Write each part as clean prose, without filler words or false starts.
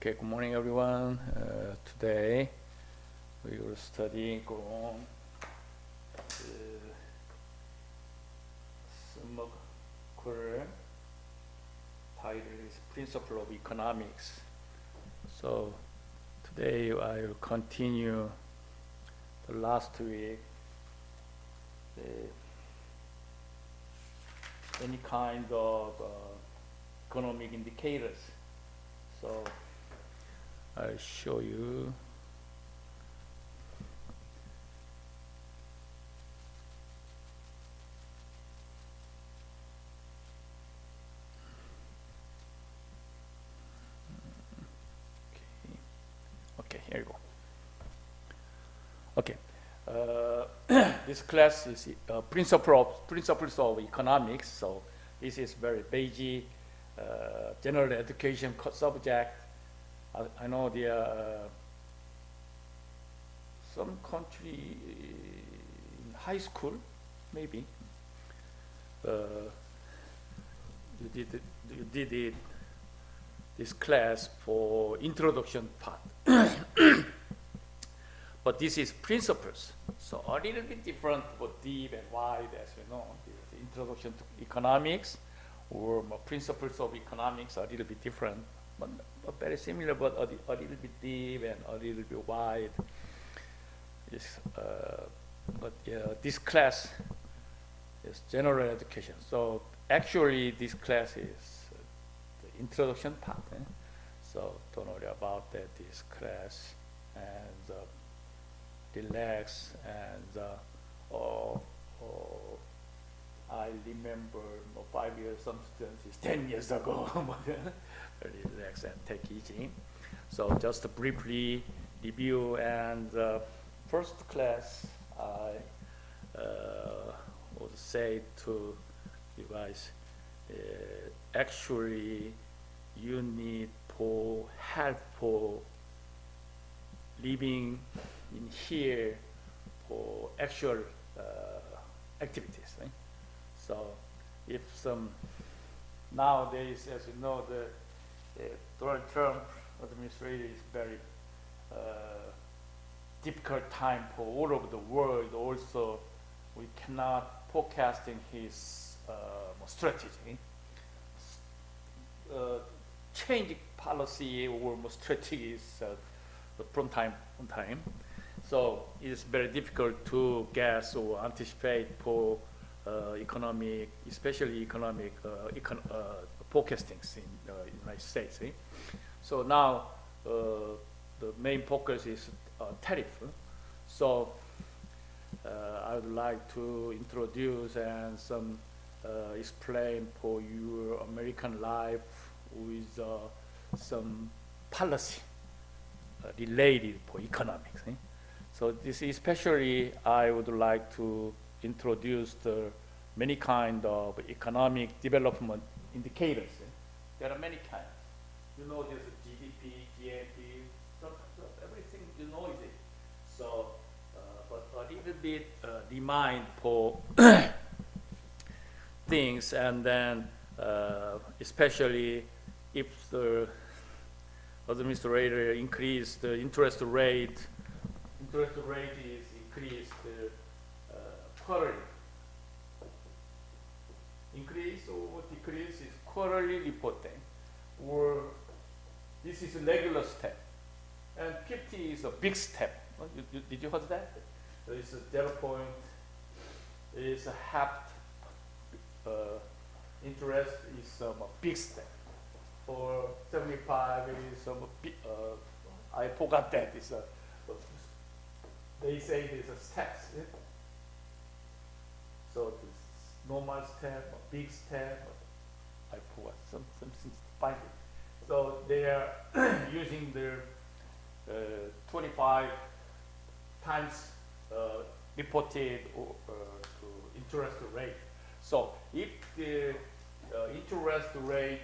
Okay, good morning everyone. Today we will study on some quarter title is Principle of Economics. So today I will continue the last week any kind of economic indicators. So I'll show you. Okay, here you go. Okay, this class is principles of economics. So this is very basic general education subject. I know there are some country in high school, maybe you did it, this class for introduction part. But this is principles, so a little bit different, but deep and wide, as you know. The introduction to economics or principles of economics are a little bit different. But very similar, but a little bit deep and a little bit wide. This class is general education. So actually, this class is the introduction part. So don't worry about that. This class and relax and I remember 5 years, some students is 10 years ago. Relax and take easy. So just to briefly review, and first class I would say to you guys, actually you need for help for living in here for actual activities. Right? So if some nowadays, as you know, the Donald Trump administration is very difficult time for all over the world. Also, we cannot forecasting his strategy. Changing policy or strategy is from time to time. So it is very difficult to guess or anticipate for economic, especially economic forecastings in the United States. So now the main focus is tariff. So I would like to introduce and some explain for your American life with some policy related for economics. So this especially I would like to introduce the many kind of economic development indicators. There are many kinds. You know, there's a GDP, GNP, so everything you know is it. So, but a little bit remind for things, and then especially if the administrator increase the interest rate is increased quarterly. Increase or decrease is quarterly reporting, or this is a regular step, and 50 is a big step. Did you heard that? There is a 0 point, is a half interest is a big step. For 75 is a big, I forgot that. It's a, they say there's a steps. So this normal step, a big step, I forgot something find it. So they are using their 25 times reported to interest rate. So if the interest rate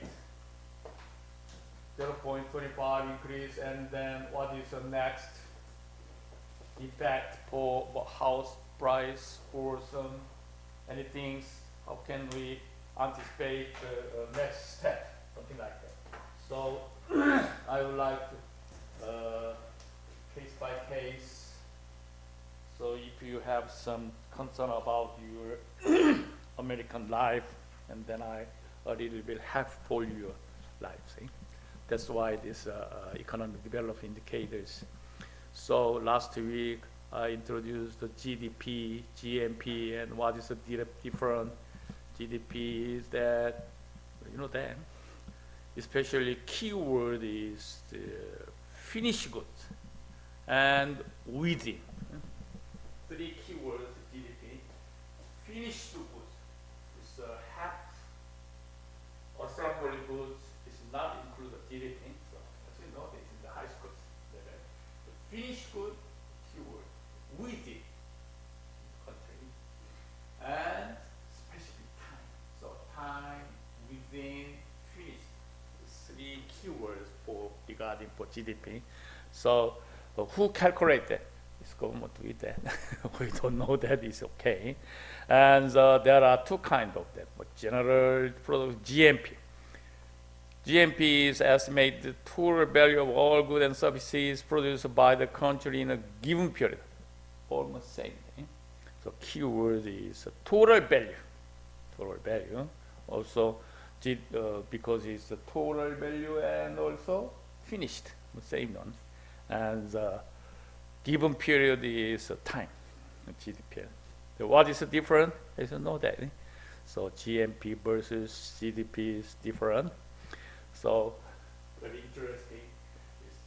0.25 increase, and then what is the next effect for house price or some anything? How can we anticipate the next step, something like that? So I would like to have some concern about your American life, and then I a little bit helpful your life. See, that's why this economic development indicators. So last week I introduced the GDP, GNP, and what is the different. GDP is that, you know that, especially keyword is the finished goods and within. Three keywords GDP. Finished goods is half. Assembly goods is not included GDP. So as you know, this is the high school. The finished good keyword within country and specific time. So time within finished. Three keywords for regarding for GDP. So who calculate that? It's government do it that. We don't know that is okay. And there are two kinds of that. But general product GNP. GNP is estimated total value of all goods and services produced by the country in a given period. Almost same thing. So keyword is total value. Total value. Also, because it's the total value and also finished. Same one. And given period is time, GDP. So what is different? As you know that. So GNP versus GDP is different. So very interesting. It's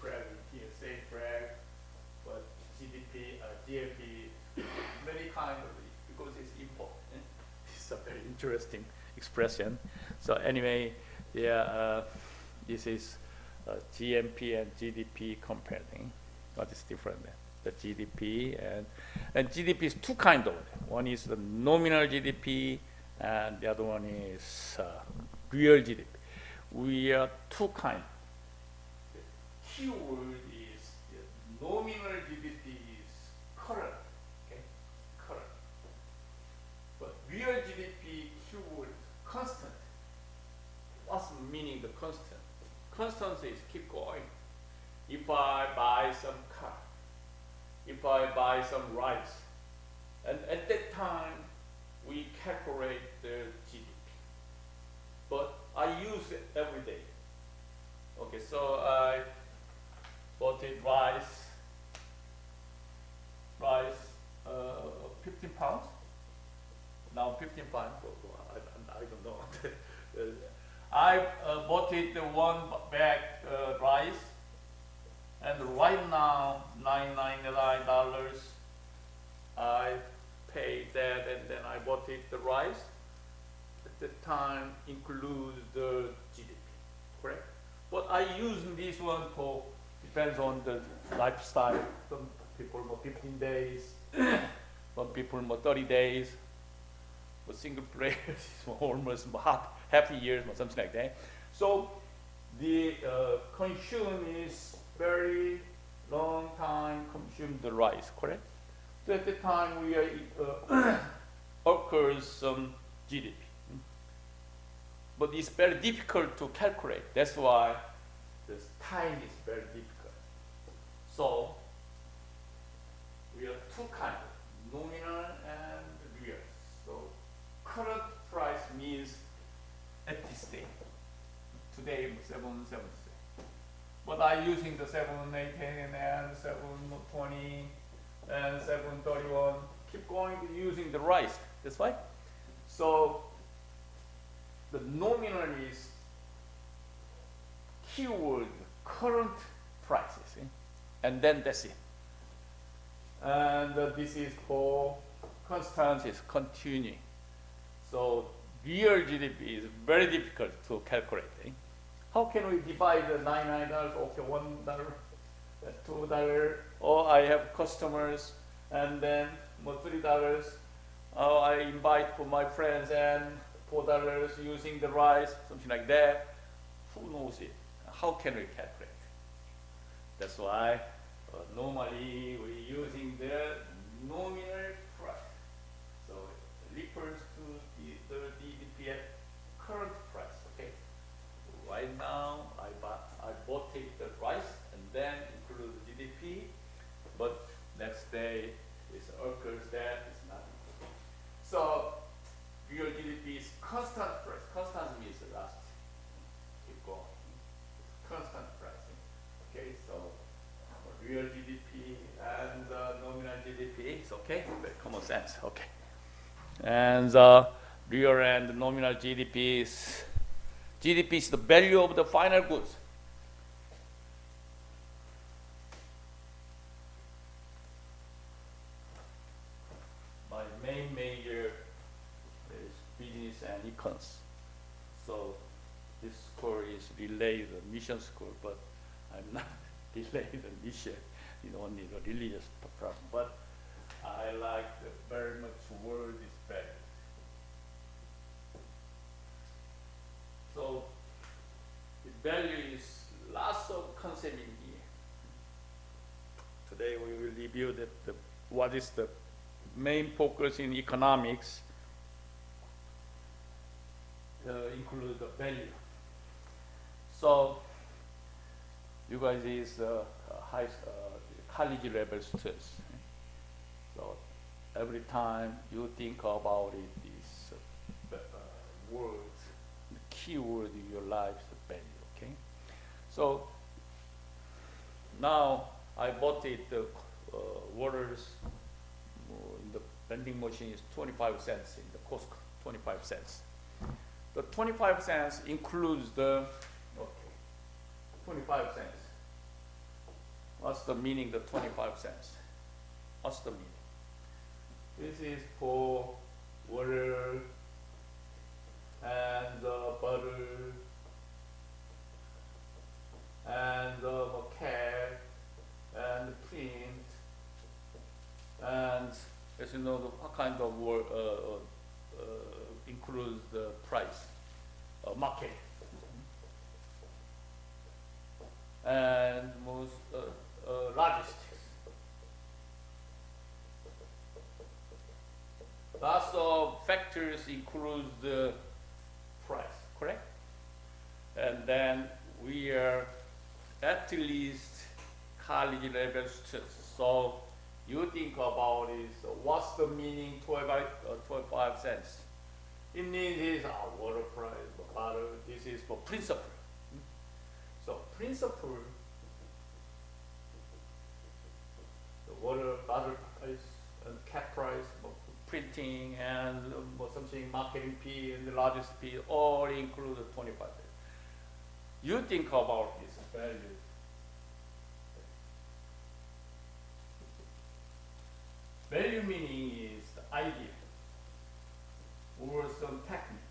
flag here, same flag, but GNP, many kind of it because it's important. It's a very interesting expression. So anyway, yeah, this is GNP and GDP comparing. What is different? The GDP and GDP is two kind of it. One is the nominal GDP, and the other one is real GDP. We are two kind. The keyword is the nominal GDP is current, okay, current. But real GDP keyword is constant. What's the meaning the constant? Constancy is keep going. If I buy some car, if I buy some rice, and at that time we calculate the GDP. But I use it every day. Okay, so I bought it rice, 15 pounds. Now 15 pounds. I don't know. I bought it one bag rice, and right now $9.99. I paid that, and then I bought it the rice. At the time includes the GDP, correct? But I use this one for depends on the lifestyle. Some people more 15 days, some people more 30 days. For single players, it's almost half a year or something like that. So the consume is very long time consume the rice, correct? So at the time we are occurs some GDP. But it's very difficult to calculate. That's why the time is very difficult. So we have two kinds, nominal and real. So current price means at this day. Today 7.70. But I'm using the 7.18 and 7.20 and 7.31. Keep going using the rice. That's right. So the nominal is keyword current prices, and then that's it. And this is for constant is continuing. So real GDP is very difficult to calculate. How can we divide the $99? Okay, $1, $2. Or I have customers, and then more $3. I invite for my friends and $4 using the rice, something like that. Who knows it? How can we calculate? That's why normally we're using the nominal price. So it refers to the GDP at current price. Okay. Right now I bought it the rice and then include the GDP, but next day it occurs is constant price. Constant means last. Keep going. Constant pricing. Okay, so real GDP and nominal GDP is okay. Very common sense. Okay. And real and nominal GDP is the value of the final goods. My main major is business and econs. So this school is related to mission school, but I'm not related to mission. It's only the religious problem. But I like very much word is better. So the value is lots of concept in here. Today we will review what is the main focus in economics, include the value. So you guys is high college level students. So every time you think about it, these words, the key word in your life is the value. Okay. So now I bought it. The waters in the vending machine is 25 cents in the Costco. 25 cents. The 25 cents includes the 25 cents. What's the meaning? The 25 cents. What's the meaning? This is for water and butter and cap and print and as you know what kind of work includes the price market and most logistics. Lots of factors include the price, correct? And then we are at least college level students. So you think about is what's the meaning 25 cents? It means is water price, butter. This is for principle. So principle, the water, butter price, and cap price, printing, and something marketing fee and the largest fee all include 25. You think about this value. Value meaning is the idea, or some technique,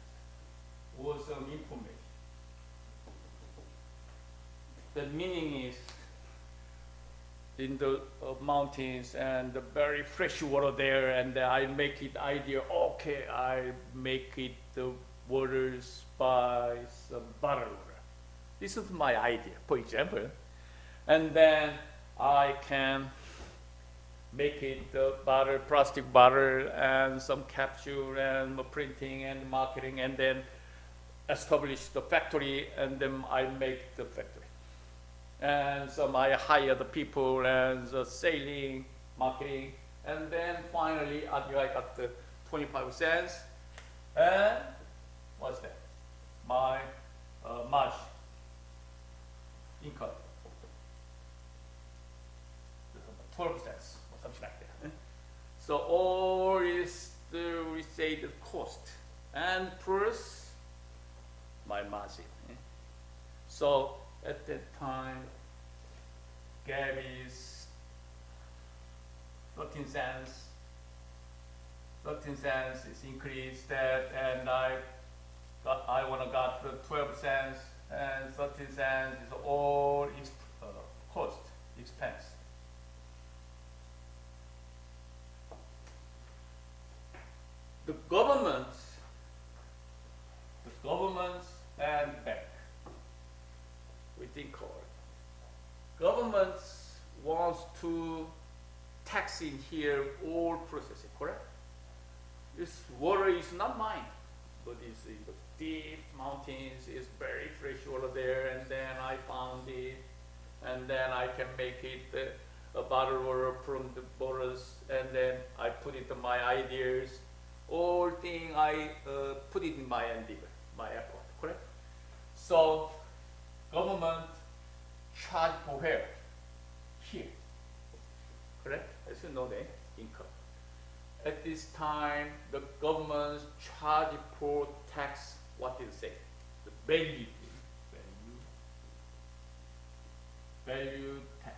or some information. The meaning is in the mountains and the very fresh water there, and I make it idea. Okay, I make it the waters by some bottled water. This is my idea, for example, and then I can make it the bottle, plastic bottle, and some capsule, and printing and marketing, and then establish the factory, and then I make the factory. And so I hire the people and the selling, marketing, and then finally I got the 25 cents. And what's that? My margin, income, 12 cents or something like that. So all is we say the cost and plus my margin. So at that time, gap is 13 cents. 13 cents is increased that, and I wanna got the 12 cents, and 13 cents is all cost, expense. The governments and bank, we think of it. Governments wants to tax in here all processing, correct? This water is not mine, but it's in the deep mountains, it's very fresh water there, and then I found it, and then I can make it a bottled water from the borders, and then I put it in my ideas. all thing I put it in my endeavor, my effort, correct? So government charge for where? Here, correct? As you know the income. At this time, the government charge for tax, what did it say? The value tax.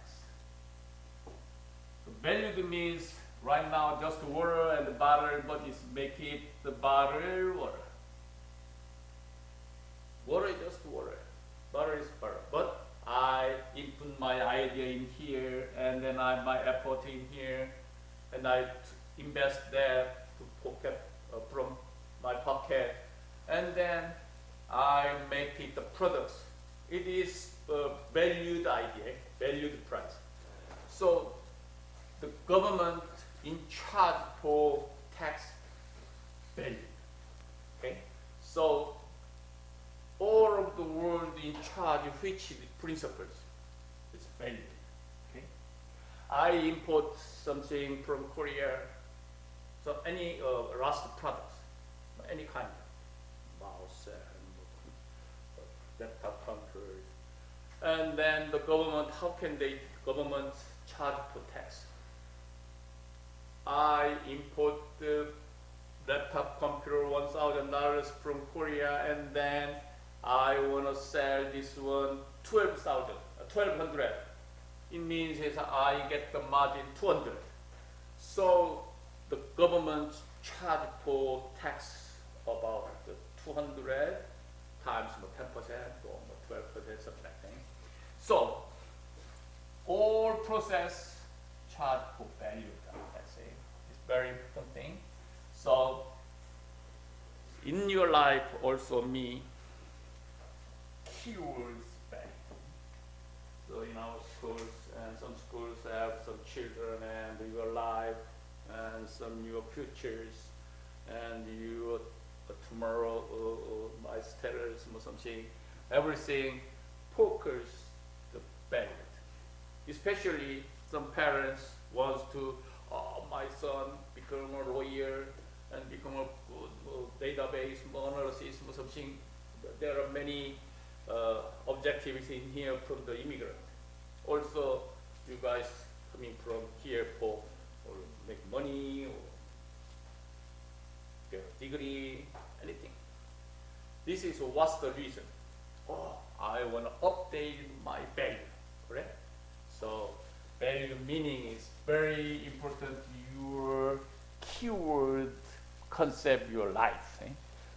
The value means right now just water and the bottle, but it's make it the bottle water. Water is just water. Butter is butter. But I input my idea in here, and then my effort in here, and I invest there to pocket from my pocket, and then I make it the products. It is a valued idea, valued price. So the government in charge for tax value. Okay, so all of the world in charge which principles is value. Okay, I import something from Korea, so any last products, any kind, mouse and laptop computers, and then the government, how can the government charge for tax? I import the laptop computer $1,000 from Korea, and then I want to sell this one $1,200. It means is I get the margin 200. So the government charge for tax about the 200 times 10% or 12%, something like that. So all process charge for value. Let's say it's very important thing. So in your life, also me, keywords value. So in our schools, and some schools have some children and your life and some your futures and your tomorrow my status or something. Everything focus the value. Especially some parents wants to, oh, my son become a lawyer and become a good database analysis or something. There are many objectives in here from the immigrant. Also, you guys coming from here for or make money or get a degree, anything. This is what's the reason. Oh, I want to update my value, correct? So value meaning is very important. Your keyword concept, your life. Eh?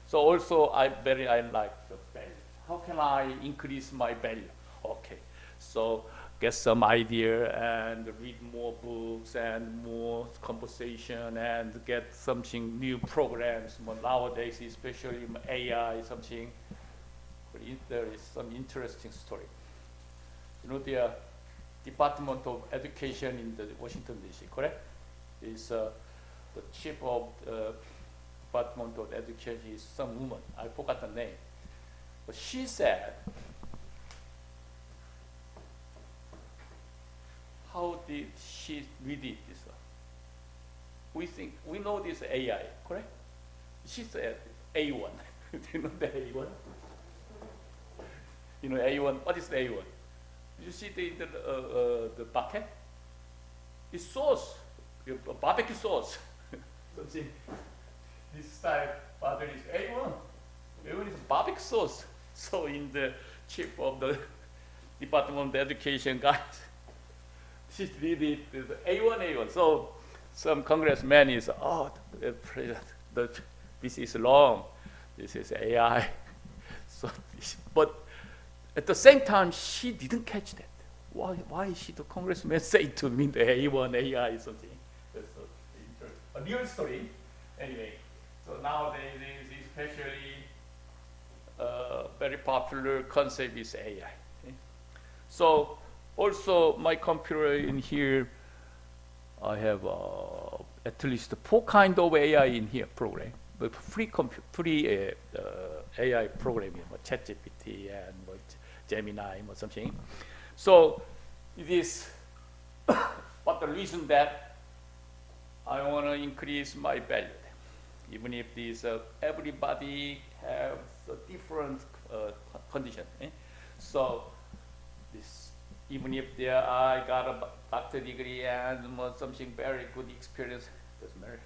So also I like the value. How can I increase my value? Okay, so get some idea and read more books and more conversation and get something new programs. Nowadays, especially AI, something. There is some interesting story. You know the Department of Education in the Washington D.C. Correct? Is the chief of Department of Education is some woman. I forgot the name. But she said, how did she read it? This one? We know this AI, correct? She said A1. Do you know the A1? You know A1. What is the A1? You see the bucket? It's sauce, barbecue sauce. Something. This type barbecue is A1. A1 is barbecue sauce. So in the chief of the Department of Education guys, she read it A1. So some congressman is, oh, the president, this is wrong. This is AI. So, but at the same time, she didn't catch that. Why she the congressman say to me the A1 AI is something? That's a real story. Anyway, so nowadays especially very popular concept is AI. Okay? So also my computer in here, I have at least 4 kind of AI in here program, but free AI programming, ChatGPT and Gemini or something. So it is what the reason that I want to increase my value. even if these everybody has a different condition. So this, even if I got a doctor degree and something very good experience, doesn't matter.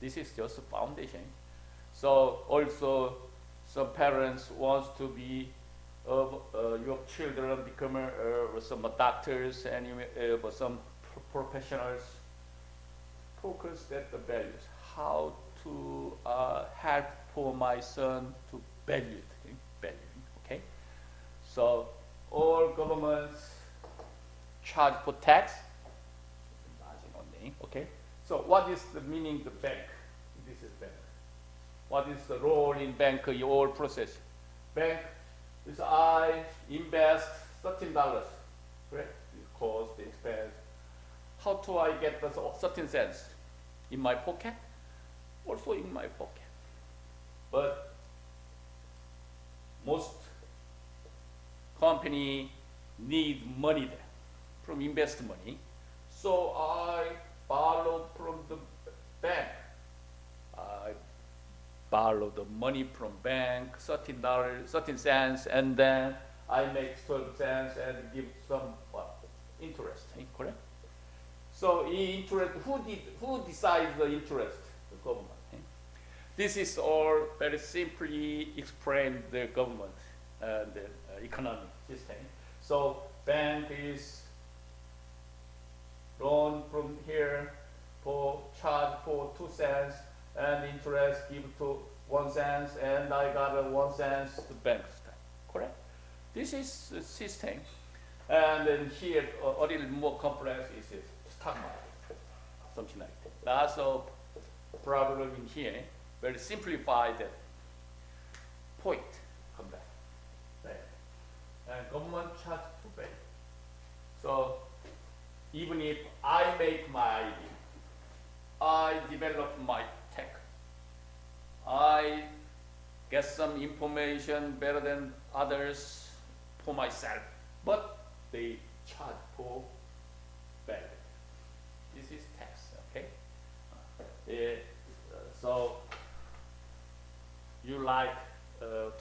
This is just a foundation. So also some parents want to be your children become some doctors and some professionals. Focus at the values. How to help for my son to value it. Okay. So all governments charge for tax. Okay. So what is the meaning of the bank? This is bank. What is the role in bank? Your process. Bank is I invest $13, correct? The cost, the expense. How do I get the 13 cents? In my pocket? Also in my pocket. But most company need money there, from invest money. So I borrow from the bank. I borrow the money from bank, $13, cents, and then I make 12 cents and give some interest, correct? So interest, who decides the interest? The government. This is all very simply explained the government and the economic system. So bank is loan from here for charge for 2 cents and interest give to 1 cent and I got a 1 cent to bank, correct? This is the system. And then here a little more complex is this stock market, something like that. Lots of problem in here. Very simplified point. Come back. Right. And government charge to pay. So even if I make my idea, I develop my tech, I get some information better than others for myself, but they charge for value. This is tax, okay? So you like,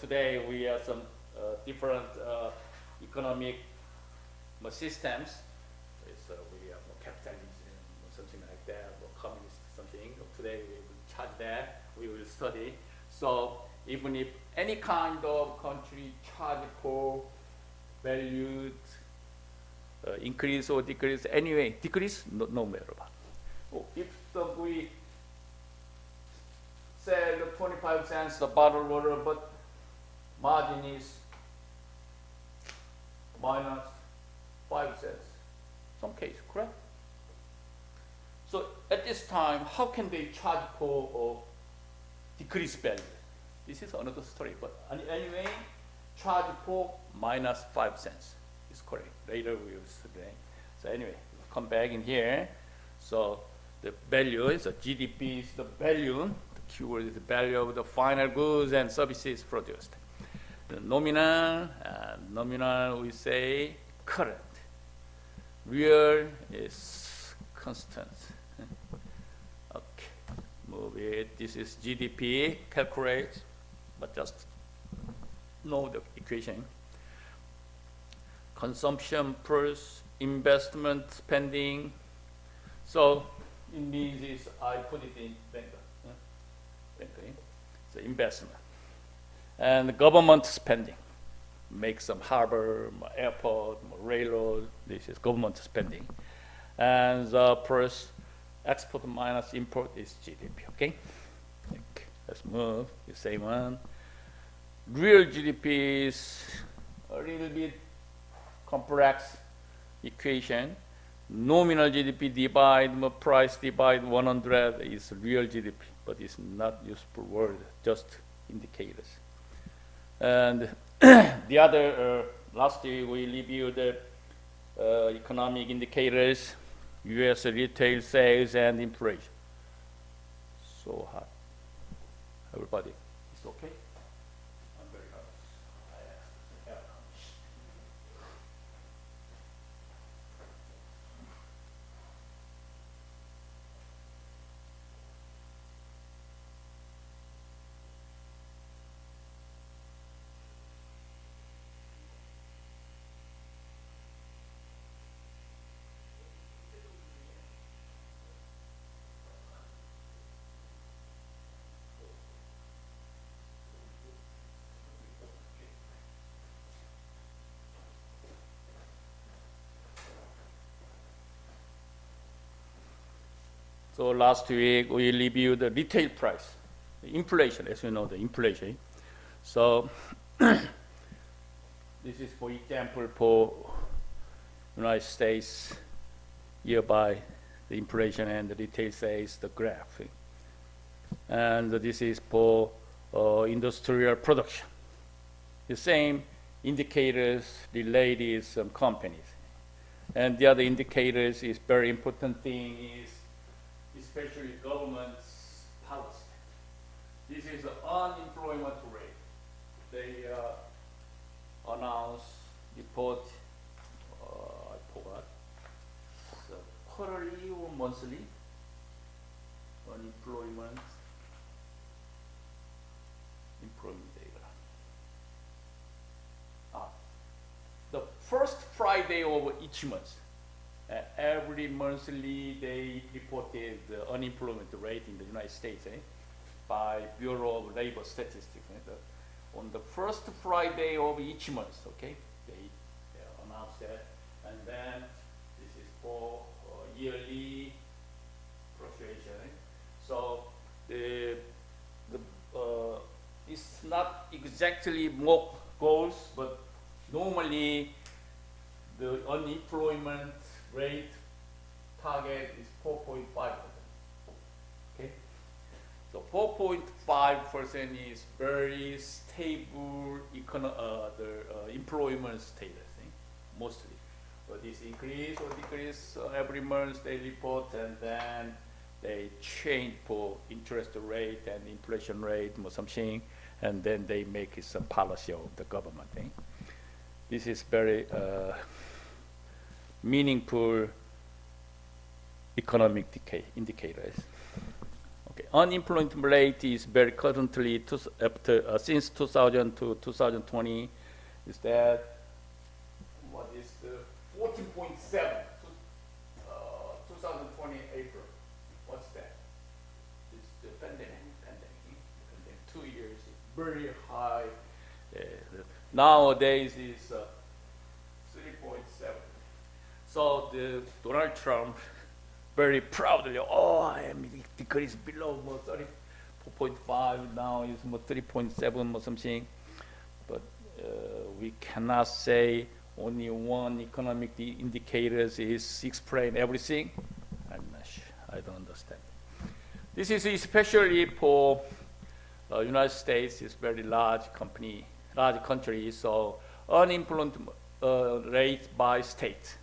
today we have some different economic systems. We have capitalism or something like that, or communist something. Today we will charge that, we will study. So even if any kind of country charge for valued increase or decrease, anyway, decrease, no matter what. If we sell 25 cents a bottle of water, but margin is minus 5 cents, some case, correct? So at this time, how can they charge for decreased value? This is another story, but anyway, charge for minus 5 cents is correct. Later we will study. So anyway, come back in here. So the value is the GDP is the value. The keyword is the value of the final goods and services produced. The nominal we say current. Real is constant. Okay, move it. This is GDP. Calculate, but just know the equation. Consumption plus investment spending. So it means is I put it in bank. So investment. And government spending. Make some harbor, airport, railroad. This is government spending. And the plus export minus import is GDP. Okay? Let's move. The same one. Real GDP is a little bit complex equation. Nominal GDP divide price divide 100 is real GDP, but it's not useful word, just indicators. And the other, lastly, we reviewed the economic indicators, U.S. retail sales and inflation. So hot. Everybody, it's okay? I'm very hot. So last week we reviewed the retail price, the inflation, as you know, the inflation. So this is for example for United States year by the inflation and the retail sales, the graph. And this is for industrial production. The same indicators related some companies. And the other indicators is very important thing is especially government's policy. This is the unemployment rate. They announce, report, I forgot, so quarterly or monthly unemployment data. The first Friday of each month, every monthly they reported the unemployment rate in the United States by Bureau of Labor Statistics. On the first Friday of each month, okay, they announce that, and then this is for yearly fluctuation. So it's not exactly mock goals, but normally the unemployment rate target is 4.5%. Okay, so 4.5% is very stable employment status, mostly. But this increase or decrease every month they report, and then they change for interest rate and inflation rate or something, and then they make it some policy of the government. This is very meaningful economic indicators. Okay, unemployment rate is very currently since 2000 to 2020 is that what is the 14.7 2020 April. What's that? It's the pandemic. 2 years very high. Nowadays is 3.7. So the Donald Trump very proudly, I am decreased below 34.5. Now is 3.7 or something. But we cannot say only one economic indicators is explain everything. I'm not sure. I don't understand. This is especially for United States. Is very large country. So unemployment rate by state.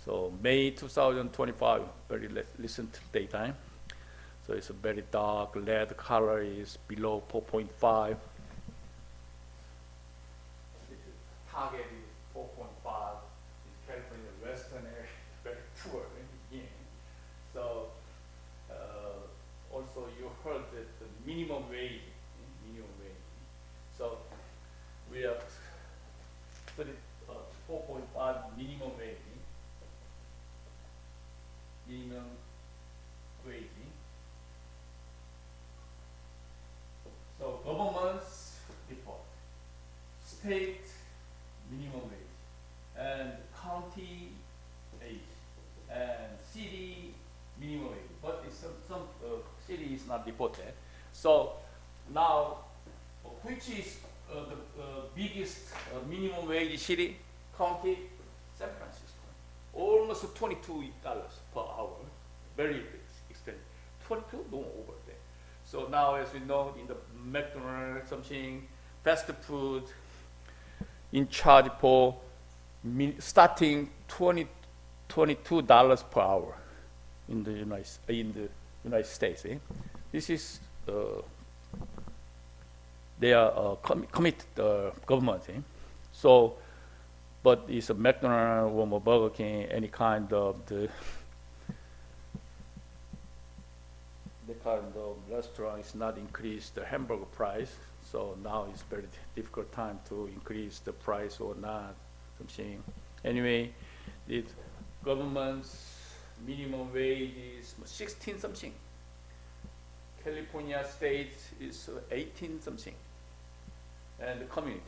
So May 2025, very recent data. So it's a very dark red color is below 4.5. Target is 4.5. It's California Western area, very poor. So also you heard that the minimum wage. So we have 4.5 minimum wage. So governments report, state minimum wage, and county wage, and city minimum wage. But it's some city is not reported. So now, which is the biggest minimum wage city? County? San Francisco. Almost $22 per hour. Very expensive. 22? No, over there. So now, as we know, in the McDonald's, something, fast food, in charge for starting $22 per hour in the United States. This is they are committed government. So, but it's a McDonald's or Burger King, any kind of the kind of restaurant is not increase the hamburger price. So now it's very difficult time to increase the price or not. Something. Anyway, the government's minimum wage is 16 something. California state is 18 something. And the community,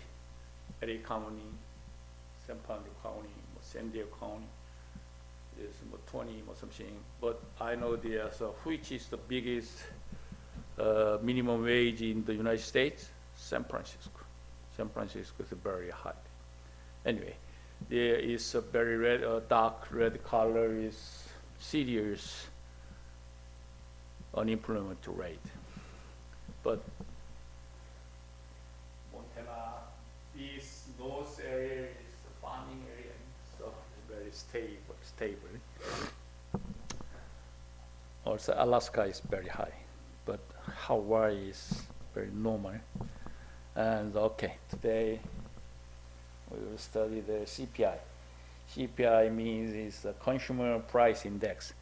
LA County, San Pedro County, San Diego County, is 20 or something, but I know so which is the biggest minimum wage in the United States? San Francisco. San Francisco is very high. Anyway, there is a very dark red color is serious unemployment rate. But Montana, this north area is the farming area, so very stable. Also, Alaska is very high, but Hawaii is very normal. And okay, today we will study the CPI. CPI means is the Consumer Price Index.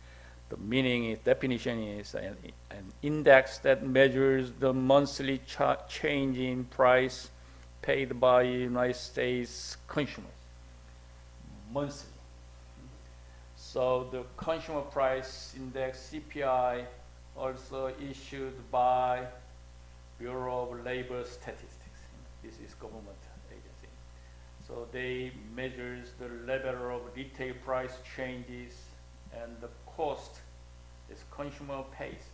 The definition is an index that measures the monthly change in price paid by United States consumers. Monthly. So the Consumer Price Index, CPI, also issued by Bureau of Labor Statistics. This is government agency. So they measures the level of retail price changes and the cost is consumer pays.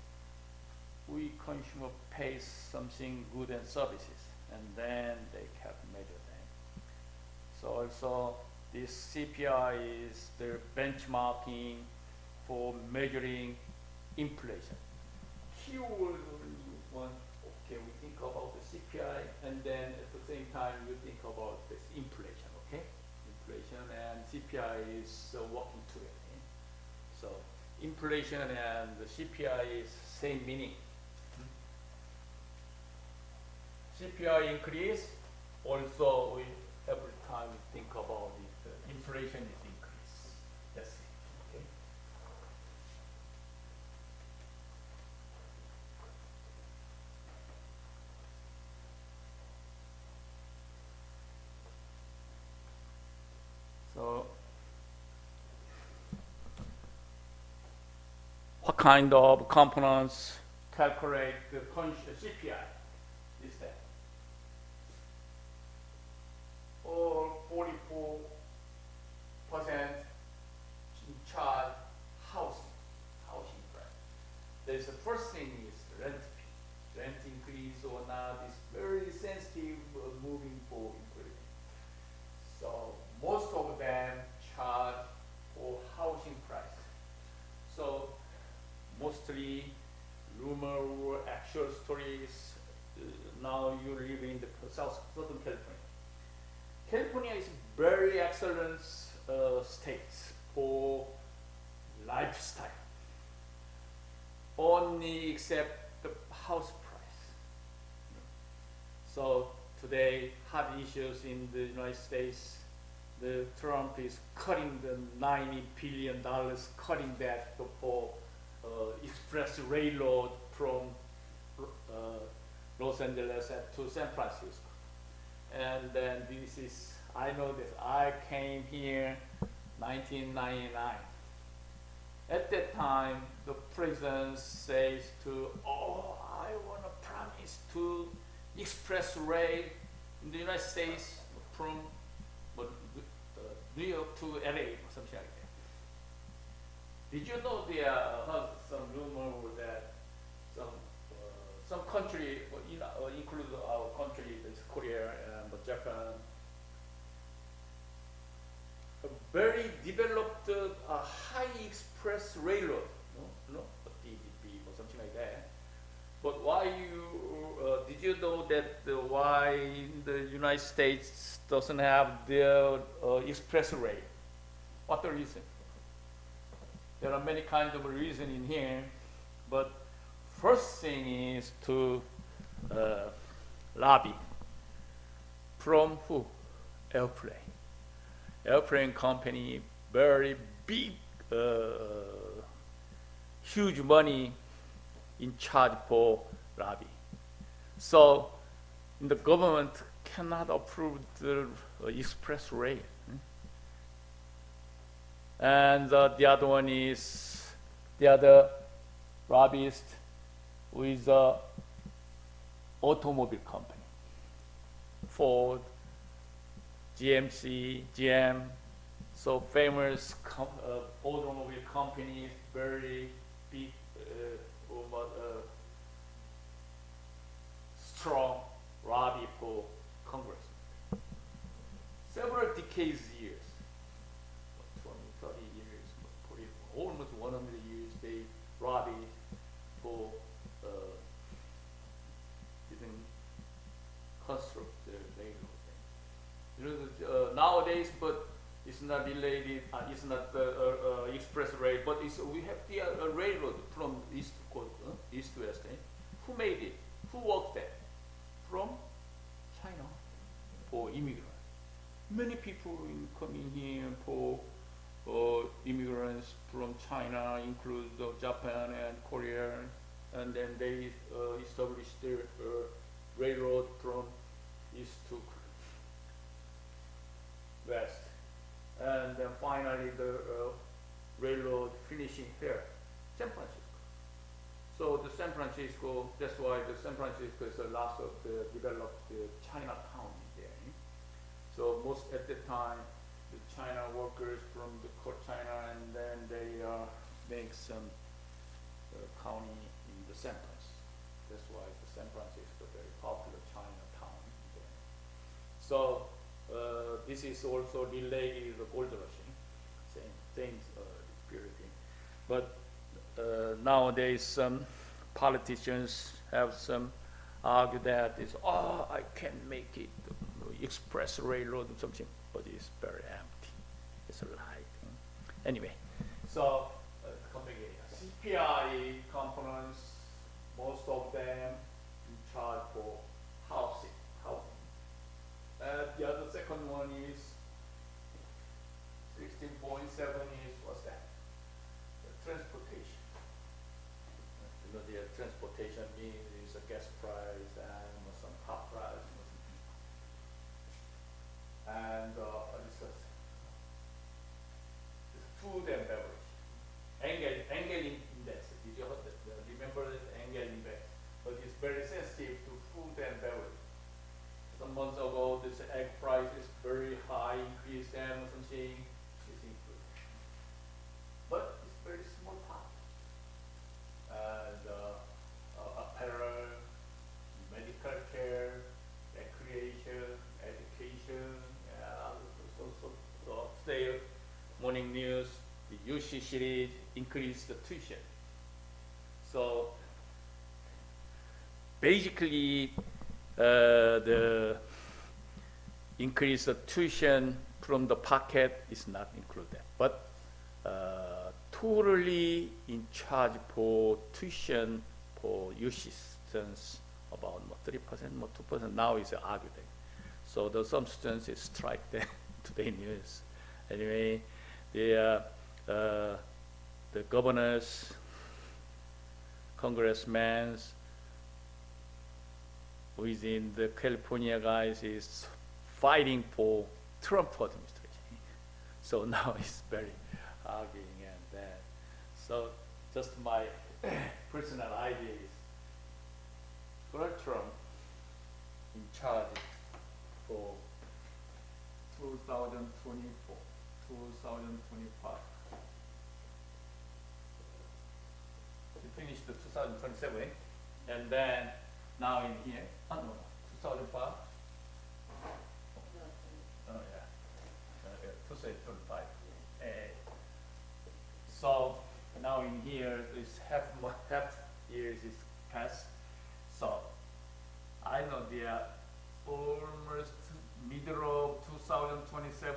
We consumer pays something good and services, and then they can measure them. So also this CPI is the benchmarking for measuring inflation. Here okay, we think about the CPI, and then at the same time you think about this inflation, okay? Inflation and CPI is working together. So inflation and the CPI is same meaning. CPI increase, also every time we think about it, inflation is increase. That's it. Okay. So what kind of components calculate the CPI is that? Or 44% charge housing price. There's the first thing is rent fee. Rent increase or not is very sensitive moving for inflation. So most of them charge for housing price. So mostly rumor or actual stories. Now you live in the Southern California. California is very excellent state for lifestyle. Only except the house price. So today, hot issues in the United States. The Trump is cutting the $90 billion, cutting that for express railroad from Los Angeles to San Francisco. And then this is, I know this, I came here 1999. At that time, the president says I want to promise to express rail in the United States from New York to LA or something like that. Did you know there are some rumor that some country, include our country, is Korea and Japan, a very developed high express railroad, a DDP or something like that. But why did you know that why the United States doesn't have their express rail? What the reason? There are many kinds of reasons in here, but first thing is to lobby from who? Airplane. Airplane company, very big, huge money in charge for lobby. So the government cannot approve the express rail. And the other one is the other lobbyist with automobile company. Ford, GMC, GM, So famous automobile companies, very big, strong lobby for Congress. Several decades years, 20, 30 years, 40, almost 100 years, they lobbied for didn't construct the railroad. Nowadays, but it's not related. It's not express rail, but we have the railroad from east to west. Who made it? Who worked there? From China for immigrants. Many people coming here for immigrants from China, include Japan and Korea, and then they established their railroad from east to west. And then finally the railroad finishing here, San Francisco. So the San Francisco, that's why the San Francisco is the last of the developed Chinatown there. So most at the time, the China workers from the China, and then they make some county in the San Francisco. That's why the San Francisco very popular Chinatown there. So this is also related to the gold rushing, same things, period. But nowadays, some politicians have some argue that I can make it express railroad or something, but it's very empty. It's a lie. Anyway, so CPI components, most of them in charge for housing. The other second one is 16.7 is what's that? The transportation. The transportation means a gas price and some car price, and it's food and beverage. Engel index. Did you remember the Engel index? But it's very sensitive to food and beverage. Some months ago, this egg price is very high, increased and something is included. But it's very small part. And apparel, medical care, recreation, education, so today, morning news, the UC series increased the tuition. So basically, the increase of tuition from the pocket is not included, but totally in charge for tuition for UC students about 3%, 2%. Now is argued. So some students is strike there today news. Anyway, the governors, congressmen within the California guys is fighting for Trump administration. So now it's very arguing and that. So just my personal idea is Donald Trump in charge for 2024, 2025. He finished the 2027, and then now in here, 2005. Oh yeah, 2025. So now in here, this half years is passed. So I know they are almost middle of 2027.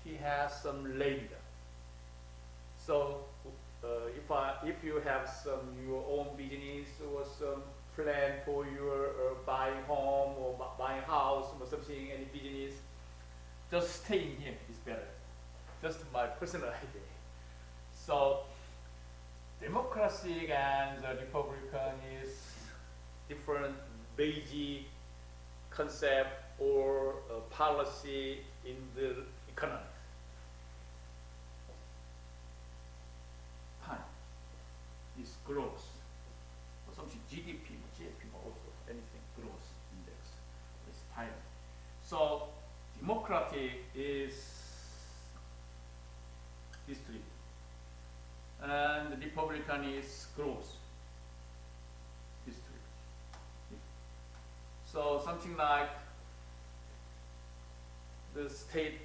He has some later. So if you have your own business or some plan for your buying home or buying house or something, any business, just staying here is better. Just my personal idea. So democracy and the Republican is different basic concept or policy in the economy. Time is growth. Or something GDP also, anything growth index is time. So democratic is distribute. And the Republican is growth, distribute. So something like the state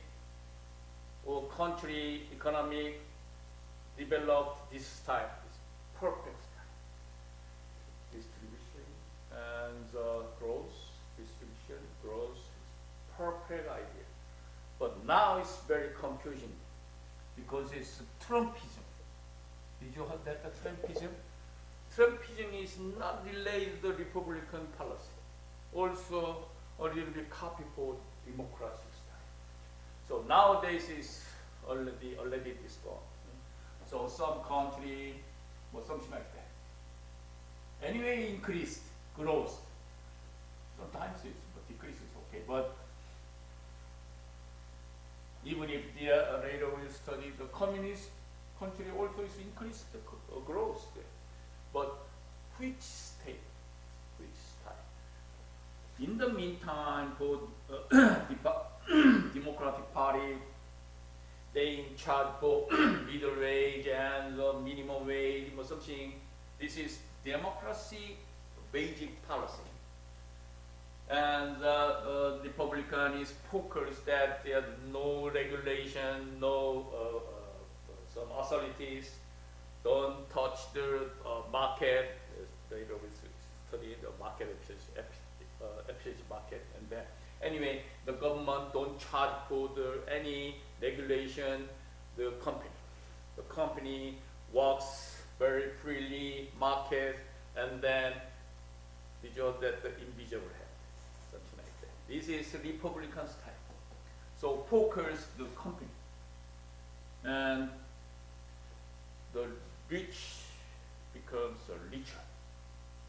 or country economic developed this type is perfect type. Distribution and growth, distribution, growth is perfect idea. But now it's very confusing because it's Trumpism. Did you heard that, the Trumpism? Trumpism is not related to the Republican policy. Also a little bit copy for democracy style. So nowadays is already this gone. So some country or something like that. Anyway, increased growth. Sometimes it's decrease is okay, but even if later we study the communist country also is increased the growth there. But which state, which type? In the meantime, for Democratic Party, they in charge for middle wage and minimum wage or something. This is democracy basic policy. And the Republican is focused that there are no regulation, no some authorities don't touch the market. Later we study the market efficiency market, and then anyway, the government don't charge for any regulation. The company works very freely, market, and then visual that the invisible hand, something like that. This is Republican style. So focus the company, and the rich becomes richer,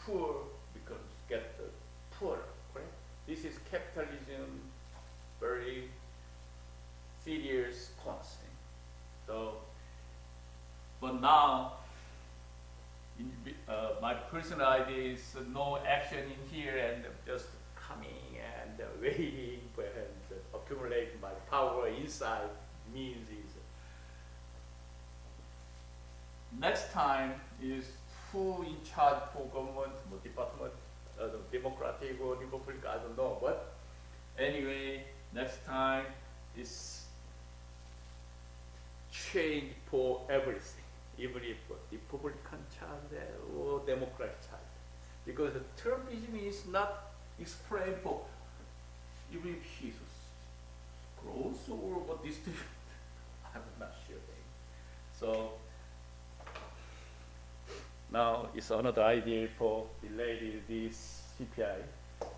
poor becomes get poorer. Correct? This is capitalism, very serious concept. So, but now, my personal idea is no action in here and just coming and waiting and accumulate my power inside means is next time is who in charge for government, department, Democratic or Republican, I don't know. But anyway, next time is change for everything, even if Republican charge or Democrat charge. Because the Trumpism is not explained for even if he's growth or what distribution. I'm not sure. So now it's another idea for related this CPI.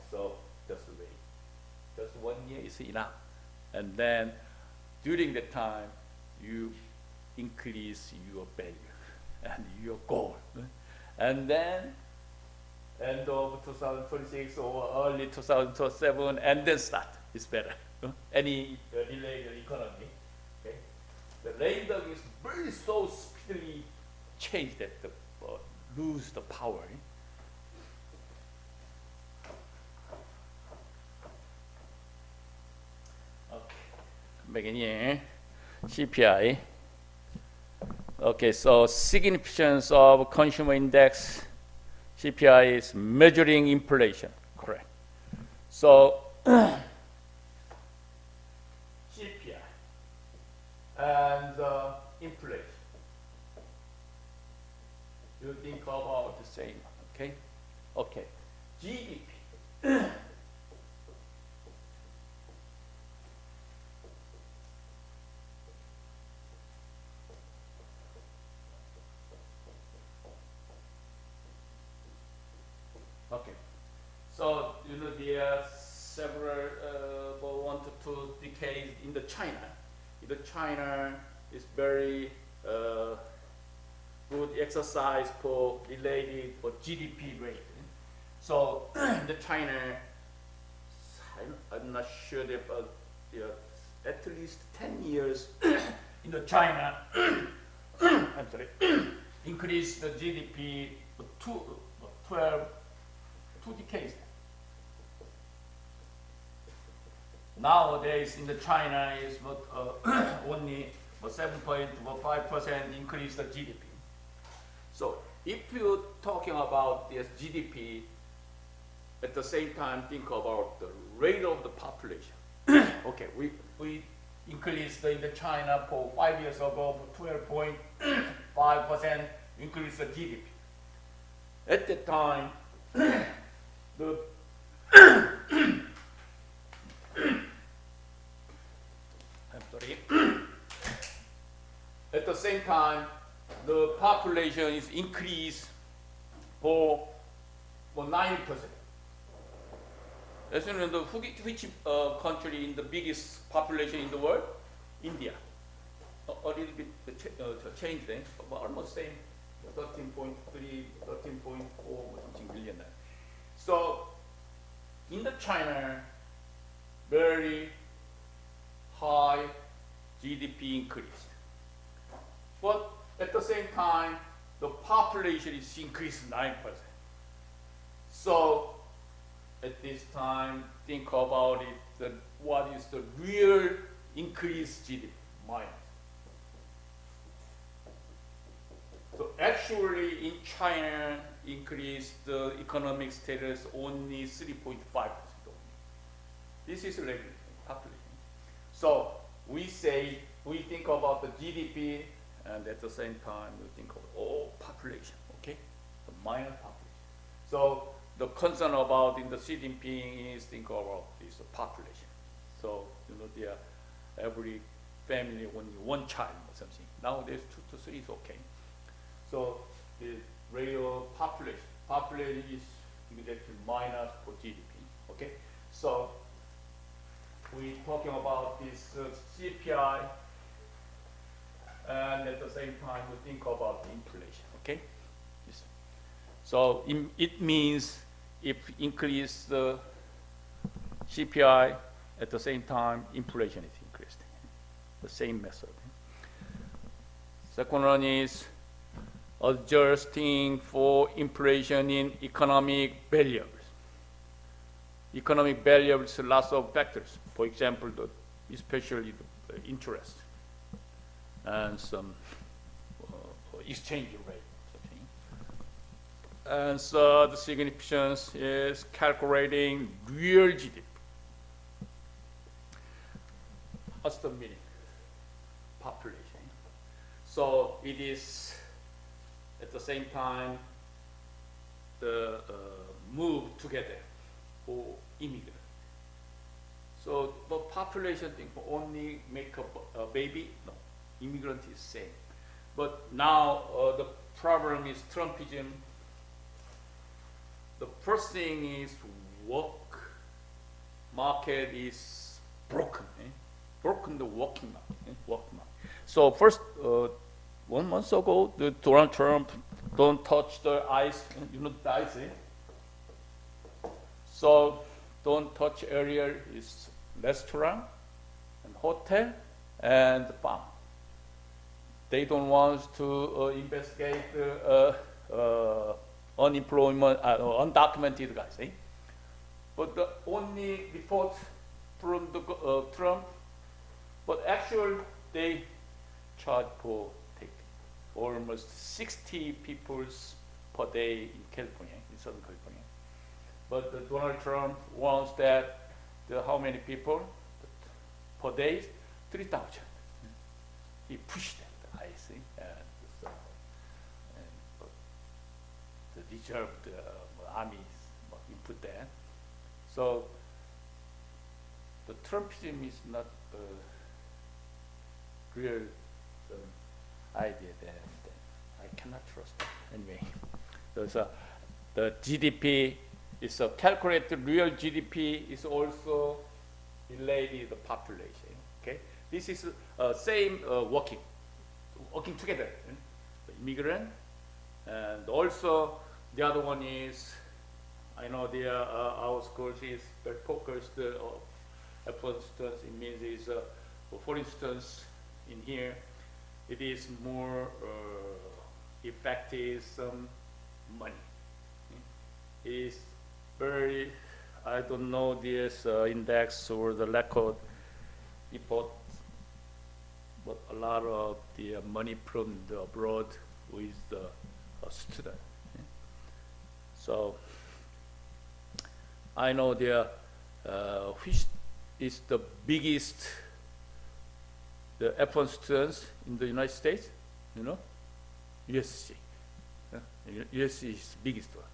So just wait. Just 1 year is enough. And then during the time you increase your value and your goal. And then end of 2026 or early 2027 and then start. It's better. Any related economy. Okay? The labor is very so speedily changed that the lose the power. Okay. Back in here, CPI. Okay, so significance of consumer index, CPI is measuring inflation, correct. So CPI and inflation. You think about the same, okay? Okay, GDP. Okay, so you know there are several 1 to 2 decades in the China. In the China is very good exercise for related for GDP rate. So the China, I'm not sure that, but at least 10 years in the China, I'm sorry, increase the GDP to 2 decades. Nowadays in the China is only 7.5% increase the GDP. So if you're talking about this GDP, at the same time think about the rate of the population. Okay, we increased in the China for 5 years ago 12.5% increase the GDP. At the time, the I'm sorry. At the same time, the population is increased for 9%. As you know, which country in the biggest population in the world? India. A little bit changed then, but almost same, 13.3, 13.4 or something billion. So in the China, very high GDP increase. But at the same time, the population is increased 9%. So at this time, think about it, what is the real increased GDP? Minus. So actually in China, increased the economic status only 3.5%. This is regular population. So we think about the GDP, and at the same time we think of population, okay? The minor population. So the concern about in the Xi Jinping is think about this population. So every family only one child or something. Nowadays 2 to 3 is okay. So the rate of population is exactly minus for GDP. Okay. So we're talking about this CPI, and at the same time we think about the inflation. Okay. So it means if increase the CPI, at the same time inflation is increased. The same method. Second one is adjusting for inflation in economic variables. Economic variables, lots of factors. For example, especially the interest and some exchange rate. And so the significance is calculating real GDP. What's the meaning? Population. So it is at the same time the move together for immigrant. So the population thing only make a baby? No, immigrant is same. But now the problem is Trumpism. The first thing is work market is broken. Broken the working market. Working market. So first 1 month ago, the Donald Trump don't touch the ice. You know the ice. So don't touch area is restaurant and hotel and farm. They don't want to investigate unemployment, undocumented guys. But the only report from the Trump, but actually they charge for take almost 60 people per day in California, in Southern California. But the Donald Trump wants that how many people per day? 3,000. He pushed that, I see. The reserved armies put there. So the Trumpism is not a real idea that I cannot trust it. Anyway, the GDP is a calculated real GDP is also related to the population. Okay, this is same working together. The immigrant, and also the other one is, I know our schools is very focused. For instance, it means is for instance in here, it is more effective some money. It is very, I don't know this index or the record report, but a lot of the money from the abroad with the student. So I know there which is the biggest the F1 students in the United States, you know, USC. USC is the biggest one.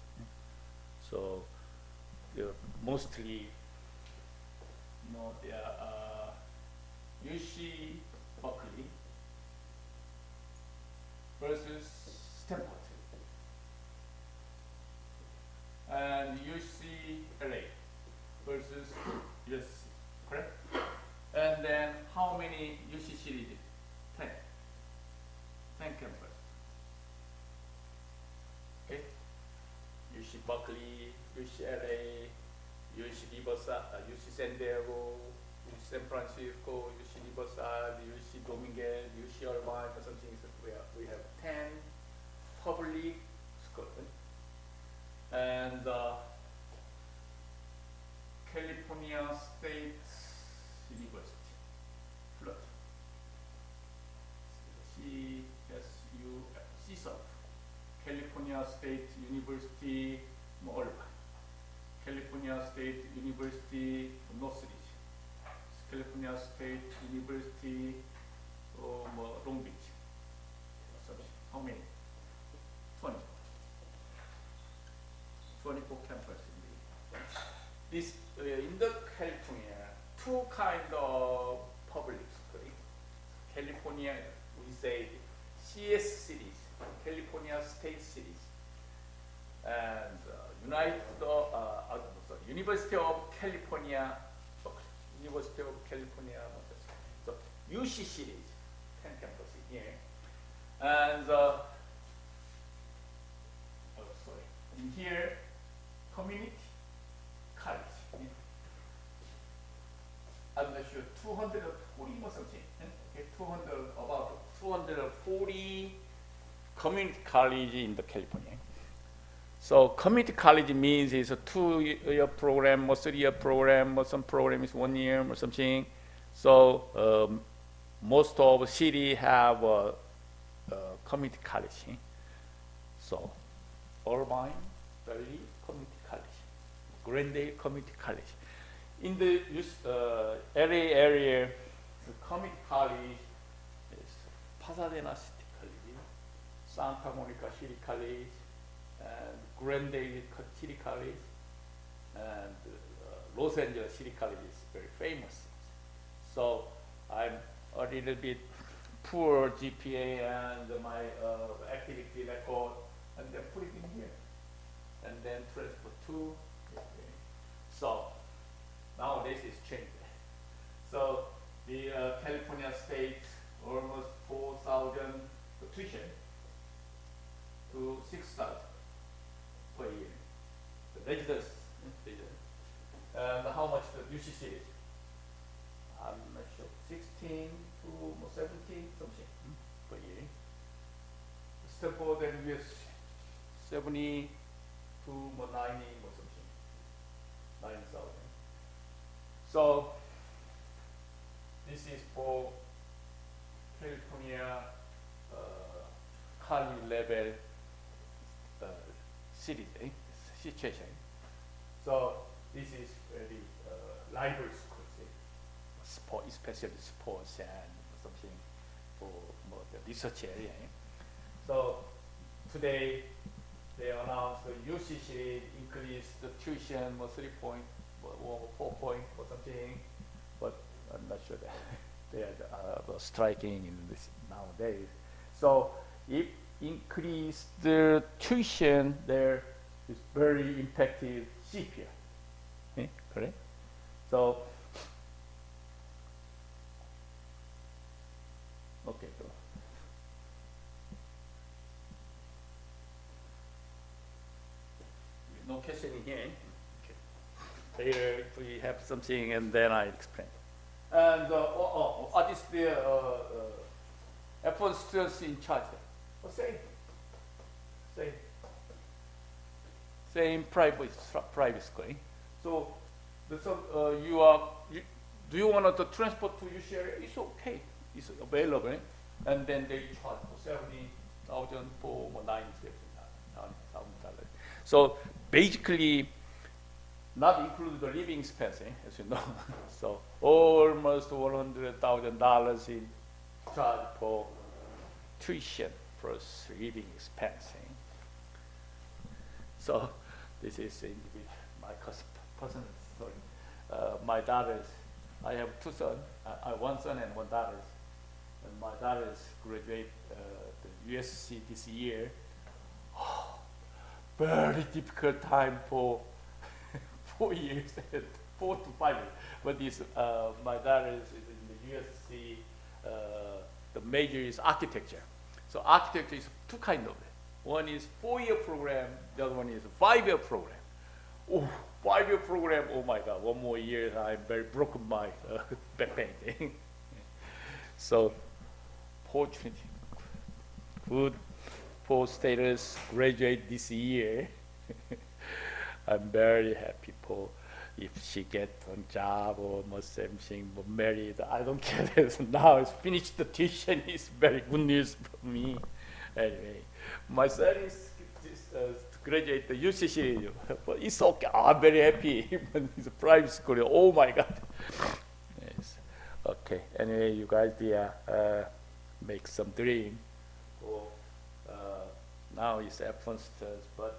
So mostly, you know, they are UC Berkeley versus Stanford, and UCLA versus USC, correct? And then how many UC series? 10. 10 campus. Okay? UC Berkeley, UCLA, UC Riverside, UC San Diego, UC San Francisco, UC Riverside, UC Dominguez, UC Irvine, or something. We have 10 public schools. And California State University, Florida. CSU, California State University, Irvine. California State University, Northridge. California State University, Long Beach. How many? 20. 24 campuses in this. In the California, two kind of public school. California, we say CS cities, California state cities, and University of California, University of California. So UC cities, 10 campuses here, and in here, community college. I'm not sure, 240 or something. Okay, about 240 community college in the California. So community college means it's a 2-year program or 3-year program, or some program is 1 year or something. So most of city have community college. So Irvine Valley Community College, Glendale Community College. In the LA area, the community college is Pasadena City College, Santa Monica City College, and Glendale City College, and Los Angeles City College is very famous. So I'm a little bit poor GPA and my activity record, and then put it in here, and then transfer to. Okay. So nowadays it's changed. So the California State almost 4,000 tuition to 6,000 per year. The residence, and how much the UCC is? I'm not sure, 16 to 17 something per year. Stanford and US 70 to 90 or something, 9,000. So this is for California college level situation. So this is very library schools, sport, especially sports and something for the research area. So today they announced the UCC increased the tuition 3 point or 4 point or something, but I'm not sure that they are striking in this nowadays. So if increase the tuition, there is very impacted CPI. Okay, correct? So okay, go. No question in here. Okay. Later, if we have something, and then I explain. And this the F1 students in charge. Same private school. So, do you want to transport to UCLA? It's okay. is available, and then they charge for 70,000 for $9,000. So basically, not include the living expense, as you know. So almost $100,000 in charge for tuition plus living expense. So this is my personal story. My daughters, I have two sons, one son and one daughter. And my daughters graduate the USC this year. Oh, very difficult time for 4 years, 4 to 5 years. But this, my daughter is in the USC. The major is architecture. So architecture is two kinds of it. One is 4-year program. The other one is a 5-year program. Oh, 5-year program. Oh my God! 1 more year, I'm very broken my back pain. So, fortunately, good for status graduate this year. I'm very happy for if she gets a job or something, married. I don't care. Now it's finished the tuition. It's very good news for me. Anyway, my son is graduate the UCC, but it's okay. I'm very happy. Even it's a private school. Oh my God. Yes. Okay. Anyway, you guys, make some dream. Or now it's advanced, but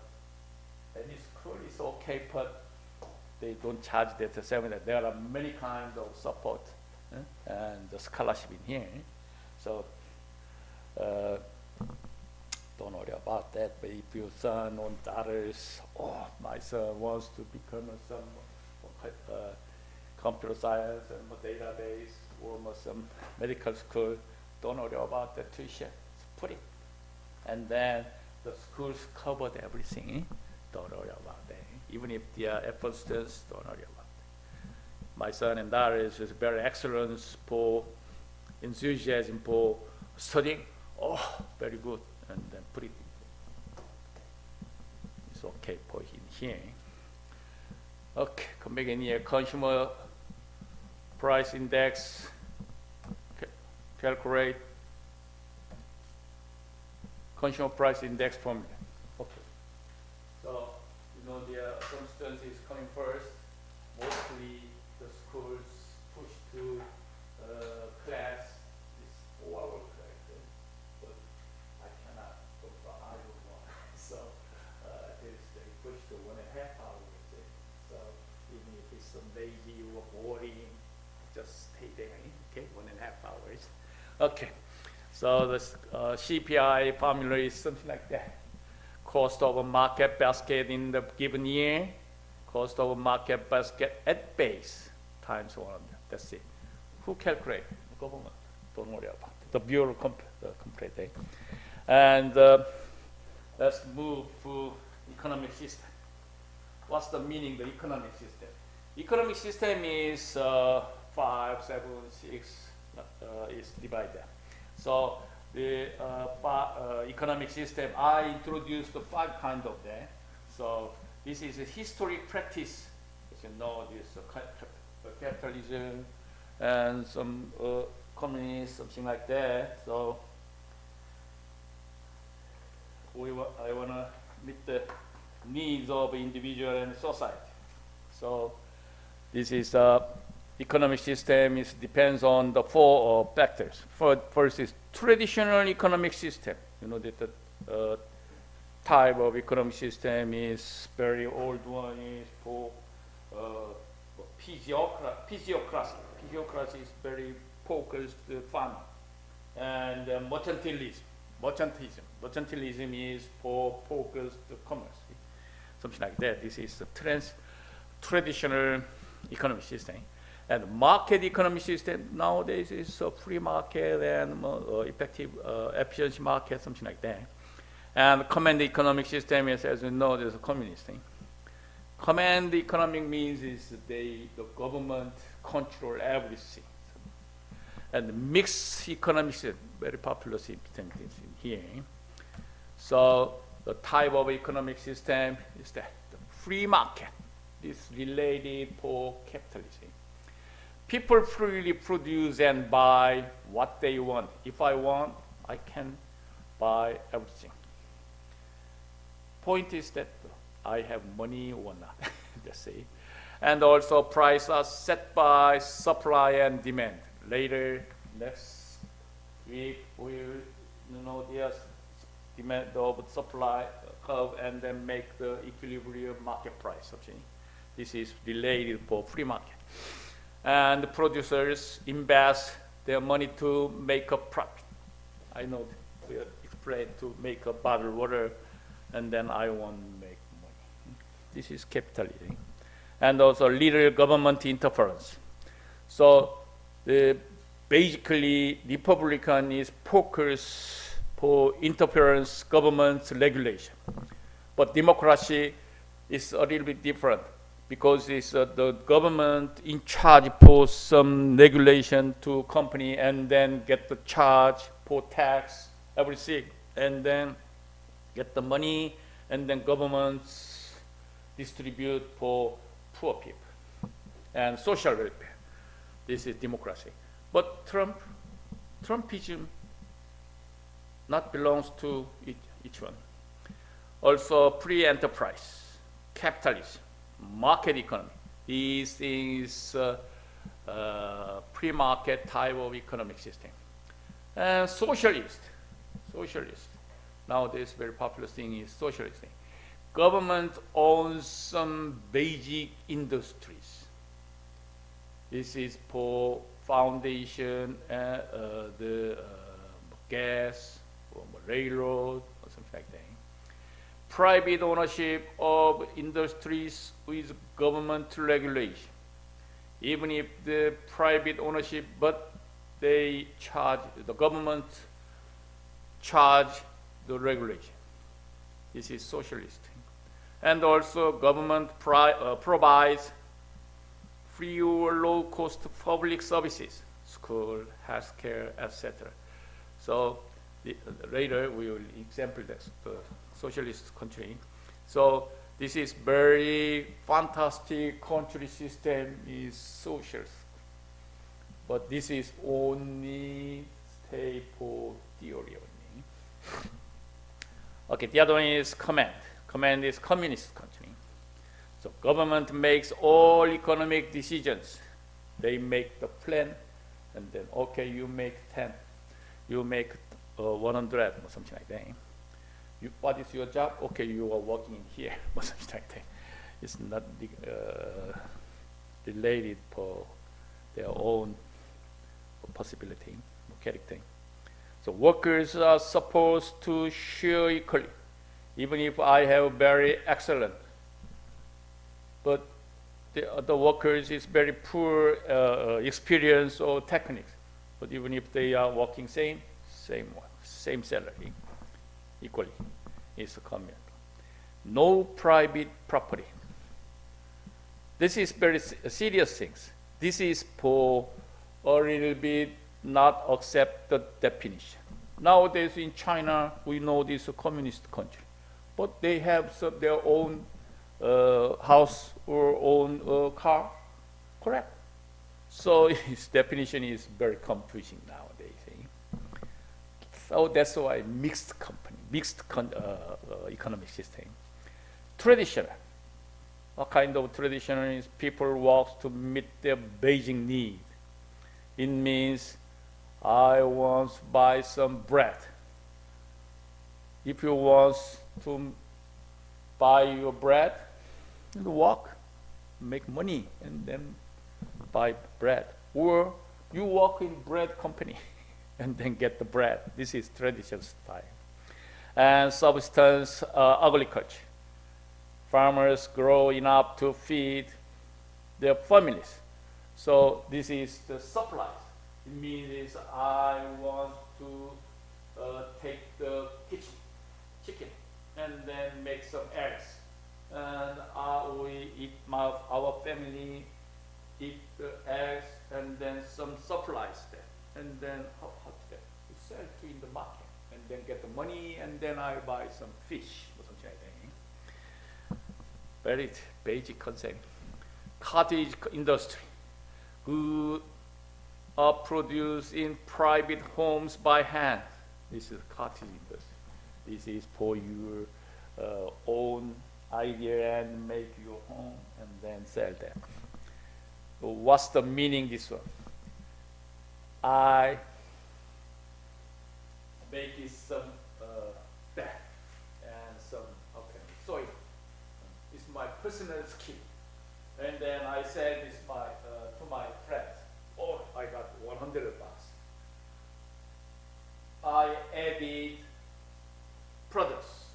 any school is okay, but they don't charge that seminar. There are many kinds of support and the scholarship in here. So don't worry about that. But if your son or daughters, oh, my son wants to become some computer science and database or some medical school, don't worry about the tuition. Put it. And then the schools covered everything. Don't worry about that. Even if they are Apple students, don't worry about it. My son and daughters is very excellent for enthusiasm for studying. Oh, very good. And then put it in. It's okay for him here. Okay, come back in here. Consumer price index. Calculate consumer price index formula. Okay. So you know the substance is coming first. Mostly the schools push to class is 4-hour class, but I cannot. I don't know. So they push to 1.5 hours. So even if it's some lazy or boring, just stay there. Okay, 1.5 hours. Okay. So the CPI formula is something like that. Cost of a market basket in the given year, cost of a market basket at base times 100. That's it. Who calculate? The government. Don't worry about it. The bureau complete it. And let's move to economic system. What's the meaning of the economic system? Economic system is 5, 7, 6 is divided. So the economic system, I introduced the 5 kinds of that. So this is a historic practice. As you know, this capitalism and some communism, something like that. So I want to meet the needs of individual and society. So this is economic system depends on the 4 factors. First is traditional economic system. You know that the type of economic system is very old one is for physiocracy. Physiocracy is very focused farming. And mercantilism. Mercantilism is for focused commerce. Something like that. This is the traditional economic system. And market economic system nowadays is a free market and effective efficiency market, something like that. And command economic system is, as you know, there's a communist thing. Command economic means is the government control everything. And mixed economic system, very popular system in here. So the type of economic system is that the free market is related for capitalism. people freely produce and buy what they want. If I want, I can buy everything. Point is that I have money or not, let's say. And also prices are set by supply and demand. Later, next week, we will know the demand of supply curve and then make the equilibrium market price. Okay? This is related for free market. And the producers invest their money to make a profit. I know we are explained to make a bottled water, and then I want to make money. This is capitalism. And also little government interference. So basically, Republican is focused for interference, government regulation. But democracy is a little bit different because it's the government in charge for some regulation to company and then get the charge for tax, everything, and then get the money and then governments distribute for poor people and social welfare. This is democracy. But Trumpism not belongs to each one. Also free enterprise, capitalism, market economy. These is pre-market type of economic system. And socialist. Nowadays very popular thing is socialism. Government owns some basic industries. This is for foundation, the gas, or railroad, or something like that. Private ownership of industries with government regulation. Even if the private ownership, but they charge, the government charge the regulation. This is socialist. And also government provides free or low-cost public services, school, healthcare, etc. So later we will example this, the socialist country. So this is very fantastic country system is socialist. But this is only stay for theory only. Okay, the other one is command. Command is communist country. So government makes all economic decisions. They make the plan, and then okay, you make 10, you make 100 or something like that. What is your job? Okay, you are working in here or something like that. It's not related for their own possibility or character. So workers are supposed to share equally, even if I have very excellent, but the workers is very poor experience or techniques. But even if they are working same salary, equally, is a comment. No private property. This is very serious things. This is for a little bit not accept the definition. Nowadays in China, we know this is a communist country, but they have their own house or own car, correct? So its definition is very confusing nowadays. So that's why mixed economic system. Traditional. What kind of traditional is people work to meet their basic need. It means I want to buy some bread. If you want to buy your bread, you walk, make money, and then buy bread. Or you work in bread company and then get the bread. This is traditional style. And subsistence agriculture. Farmers grow enough to feed their families. So this is the supplies. It means I want to take the chicken and then make some eggs. And we eat, our family eat the eggs and then some supplies there. And then how to we sell to in the market and then get the money and then I buy some fish or something like that. Very basic concept. Cottage industry. goods are produced in private homes by hand. This is cottage industry. This is for your own idea and make your home and then sell them. So what's the meaning this one? I make it some bag and some soil. It's my personal skill. And then I sell this to my friends. Oh, I got 100 bucks. I added products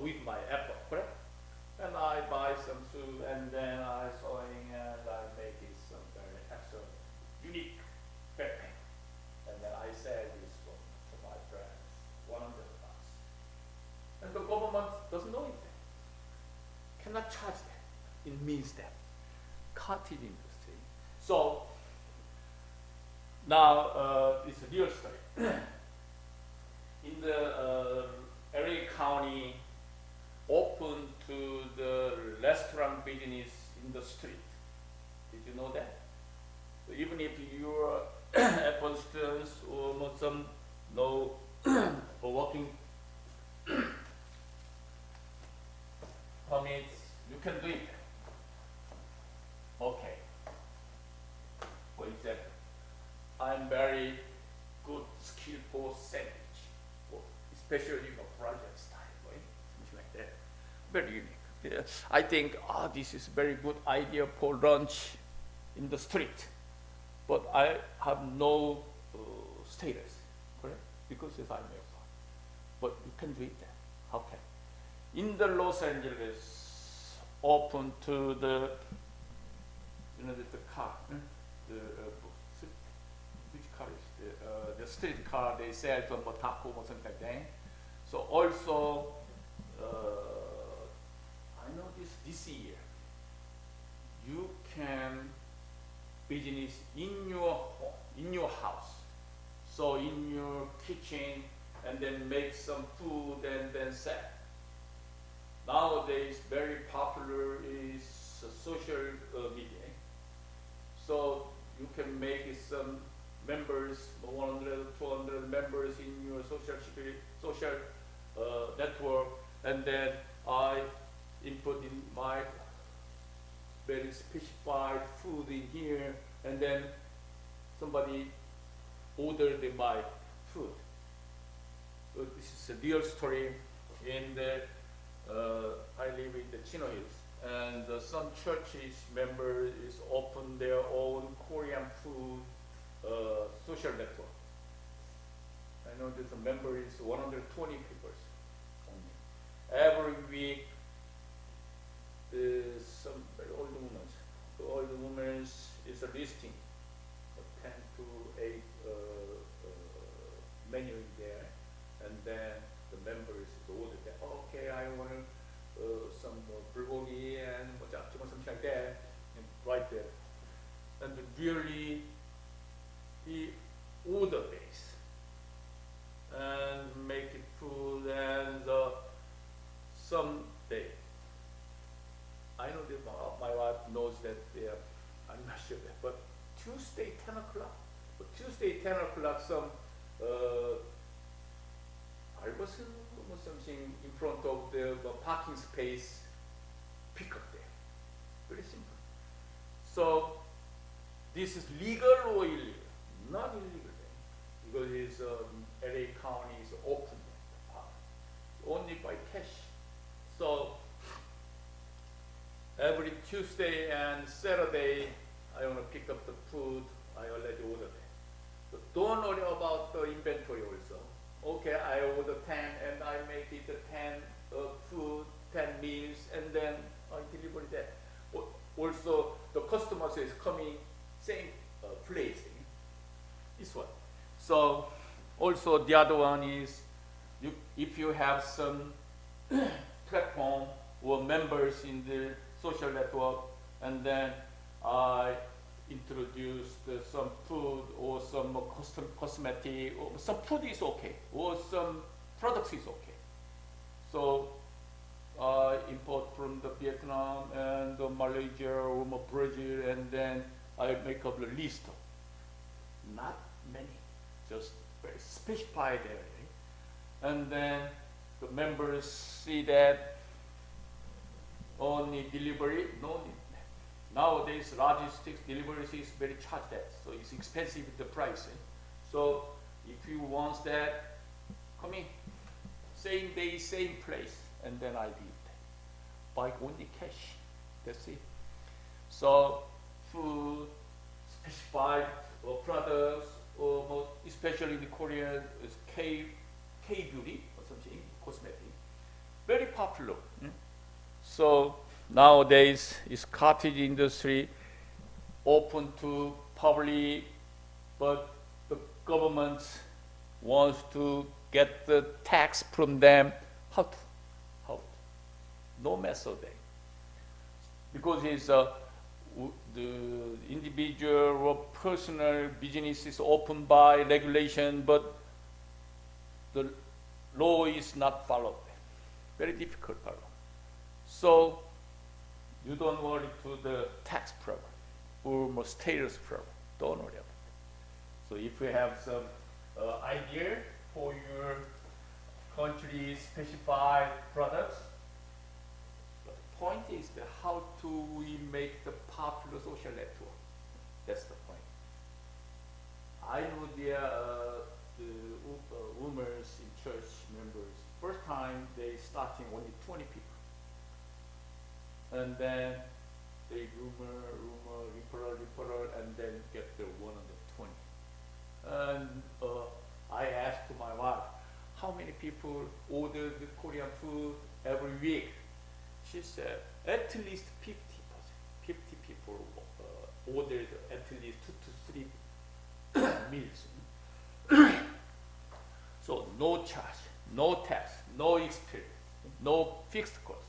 with my effort, correct? And I buy some food and then I sewing and I make it some very extra unique backpack. And then I sell this to my friends, 100 bucks. And the government doesn't know it. Cannot charge that. It means that cottage industry. So now it's a real story. In the LA County, open to the restaurant business in the street. Did you know that? So even if you're Apple students or some no working permits, you can do it. Okay. For example, I'm very good skill for sandwich, especially project style, right? Something like that. Very unique. Yeah. I think, this is very good idea for lunch in the street, but I have no status, correct? Because I'm a but you can do it then. How can? In the Los Angeles, open to the, the car, which car is the street car they sell to taco or something like that. So also, I know this year, you can business in your house. So in your kitchen, and then make some food and then sell. Nowadays, very popular is social media. So you can make some members, 100, 200 members in your social network, and then I input in my very specified food in here, and then somebody ordered my food. So this is a real story. In the I live in the Chino Hills, and some churches members is open their own Korean food social network. I know that the member is 120 people only. Every week, some very old women. The old women is a listing of 10 to 8 menu in there, and then the members order that. Okay, I want some bulgogi and something like that, and right there. And really, he order base and make it food, and someday, I know that my wife knows that I'm not sure that, but Tuesday 10 o'clock, some I was something in front of the parking space, pick up there. Very simple. So this is legal or illegal? Not illegal then, because it's LA County is open only by cash. So every Tuesday and Saturday, I want to pick up the food. I already ordered it. So don't worry about the inventory also. Okay, I order 10 and I make it 10 food, 10 meals, and then I deliver that. Also, the customers is coming same place. This one. So also the other one is, if you have some platform or members in the social network, and then I introduced some food or some custom cosmetic, or some food is okay, or some products is okay. So I import from the Vietnam and Malaysia or Brazil, and then I make up the list. Not many, just very specified area. And then the members see that only delivery, no need. Nowadays, logistics deliveries is very charged at, so it's expensive the price. So if you want that, come in, same day, same place, and then I leave. Buy only cash. That's it. So food, specified products, or especially in Korea, is K beauty or something, cosmetic, very popular. So nowadays, is cottage industry open to public, but the government wants to get the tax from them. How to? No method there. Because it's the individual or personal business is opened by regulation, but the law is not followed. Very difficult problem. So you don't worry to the tax problem or more status problem. Don't worry about it. So if you have some idea for your country specified products, the point is that how do we make the popular social network? That's the point. I know the women in church members, first time they starting only 20 people. And then they rumor, referral, and then get the 120. And I asked my wife, how many people order the Korean food every week? She said, at least 50%. 50 people ordered at least 2 to 3 meals. So no charge, no tax, no experience, no fixed cost.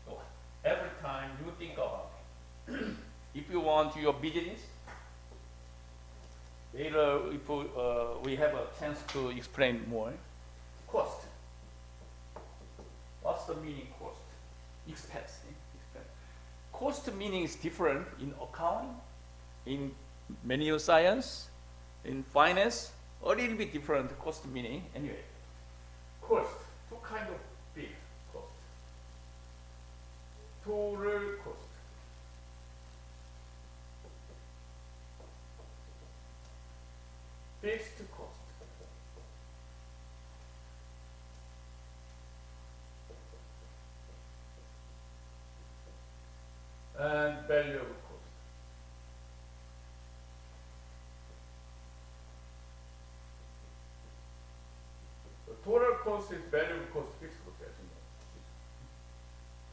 So every time you think about it, if you want your business, later if we have a chance to explain more, cost. What's the meaning cost? Expense. Cost meaning is different in accounting, in manual science, in finance, a little bit different cost meaning. Anyway, cost, two kind of big cost. Total cost. Fixed cost. And variable cost. The total cost is variable cost, fixed cost, as you know.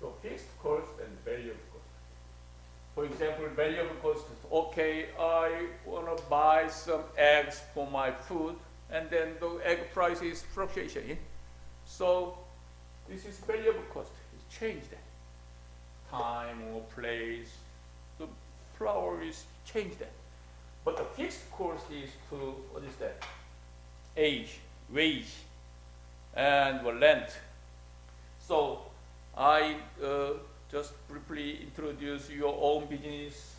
So fixed cost and variable cost. For example, variable cost is, okay, I want to buy some eggs for my food, and then the egg price is fluctuation. So this is variable cost. It's changed. Time or place, the flour is changed. But the fixed cost is to, what is that? Age, wage, and rent. So I just briefly introduce your own business.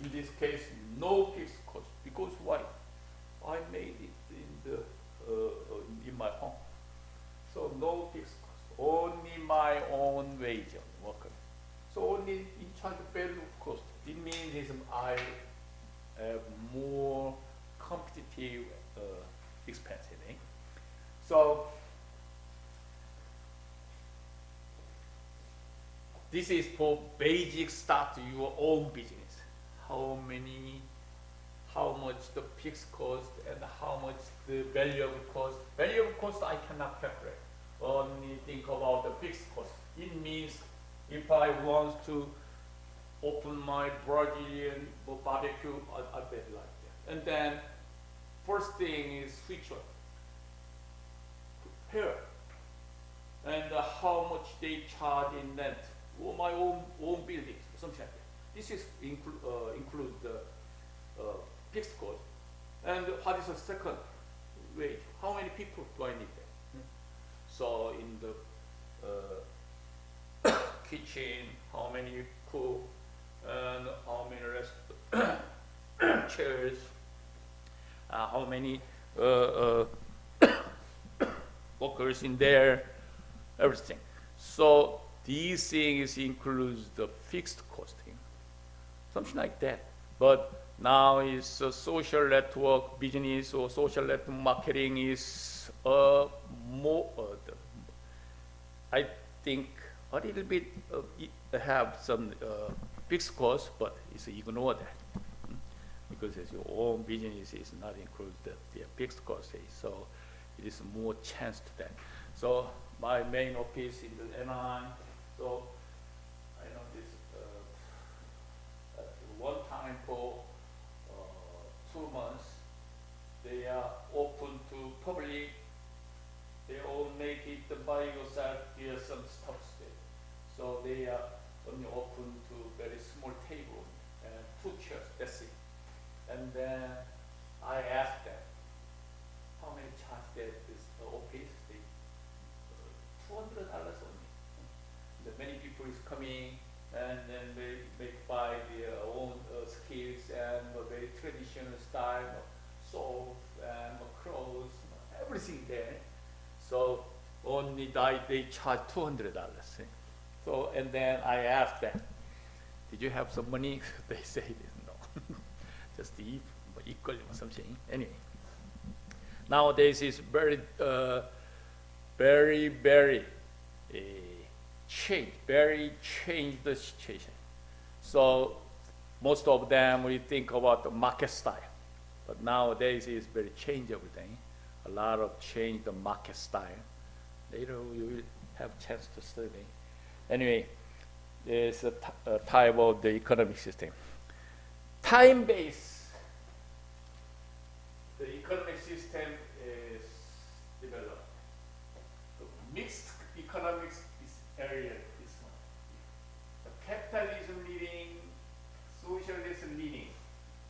In this case, no fixed cost. Because why? I made it in my home. So no fixed cost. Only my own wage on worker. So only in charge of value of cost. It means I have more competitive expense. So this is for basic start your own business. How much the fixed cost and how much the variable cost. Variable cost I cannot calculate. Only think about the fixed cost. It means if I want to open my Brazilian barbecue, I bet like that. And then first thing is switch on. Prepare. And how much they charge in rent. Or my own buildings, something like that. This is include the fixed cost. And what is the second wage? How many people do I need there? So in the kitchen, how many cook, and how many chairs, how many workers in there, everything. So these things includes the fixed costing, something like that. But now is social network business or social network marketing is more. I think a little bit have some fixed cost, but it's ignore that because as your own business is not include the fixed cost, so it is more chance to that. So my main office in the Anaheim. So I know this at one time for 2 months they are open to public. They all make it by yourself. There are some stuff there. So they are only open to very small table and 2 chairs. That's it. And then I asked them how many charge that this office. They $200 only. The many people is coming and then they buy their own skills and very traditional style, soap and clothes, everything there. So only they charge $200. So and then I asked them, did you have some money? They said no, just equal or something. Anyway, nowadays is very changed the situation. So most of them we think about the market style, but nowadays is very changed everything. A lot of change the market style. Later you will have chance to study. Anyway, there's a type of the economic system. Time-based, the economic system is developed. The mixed economics is area is one. The capitalism meaning, socialism meaning.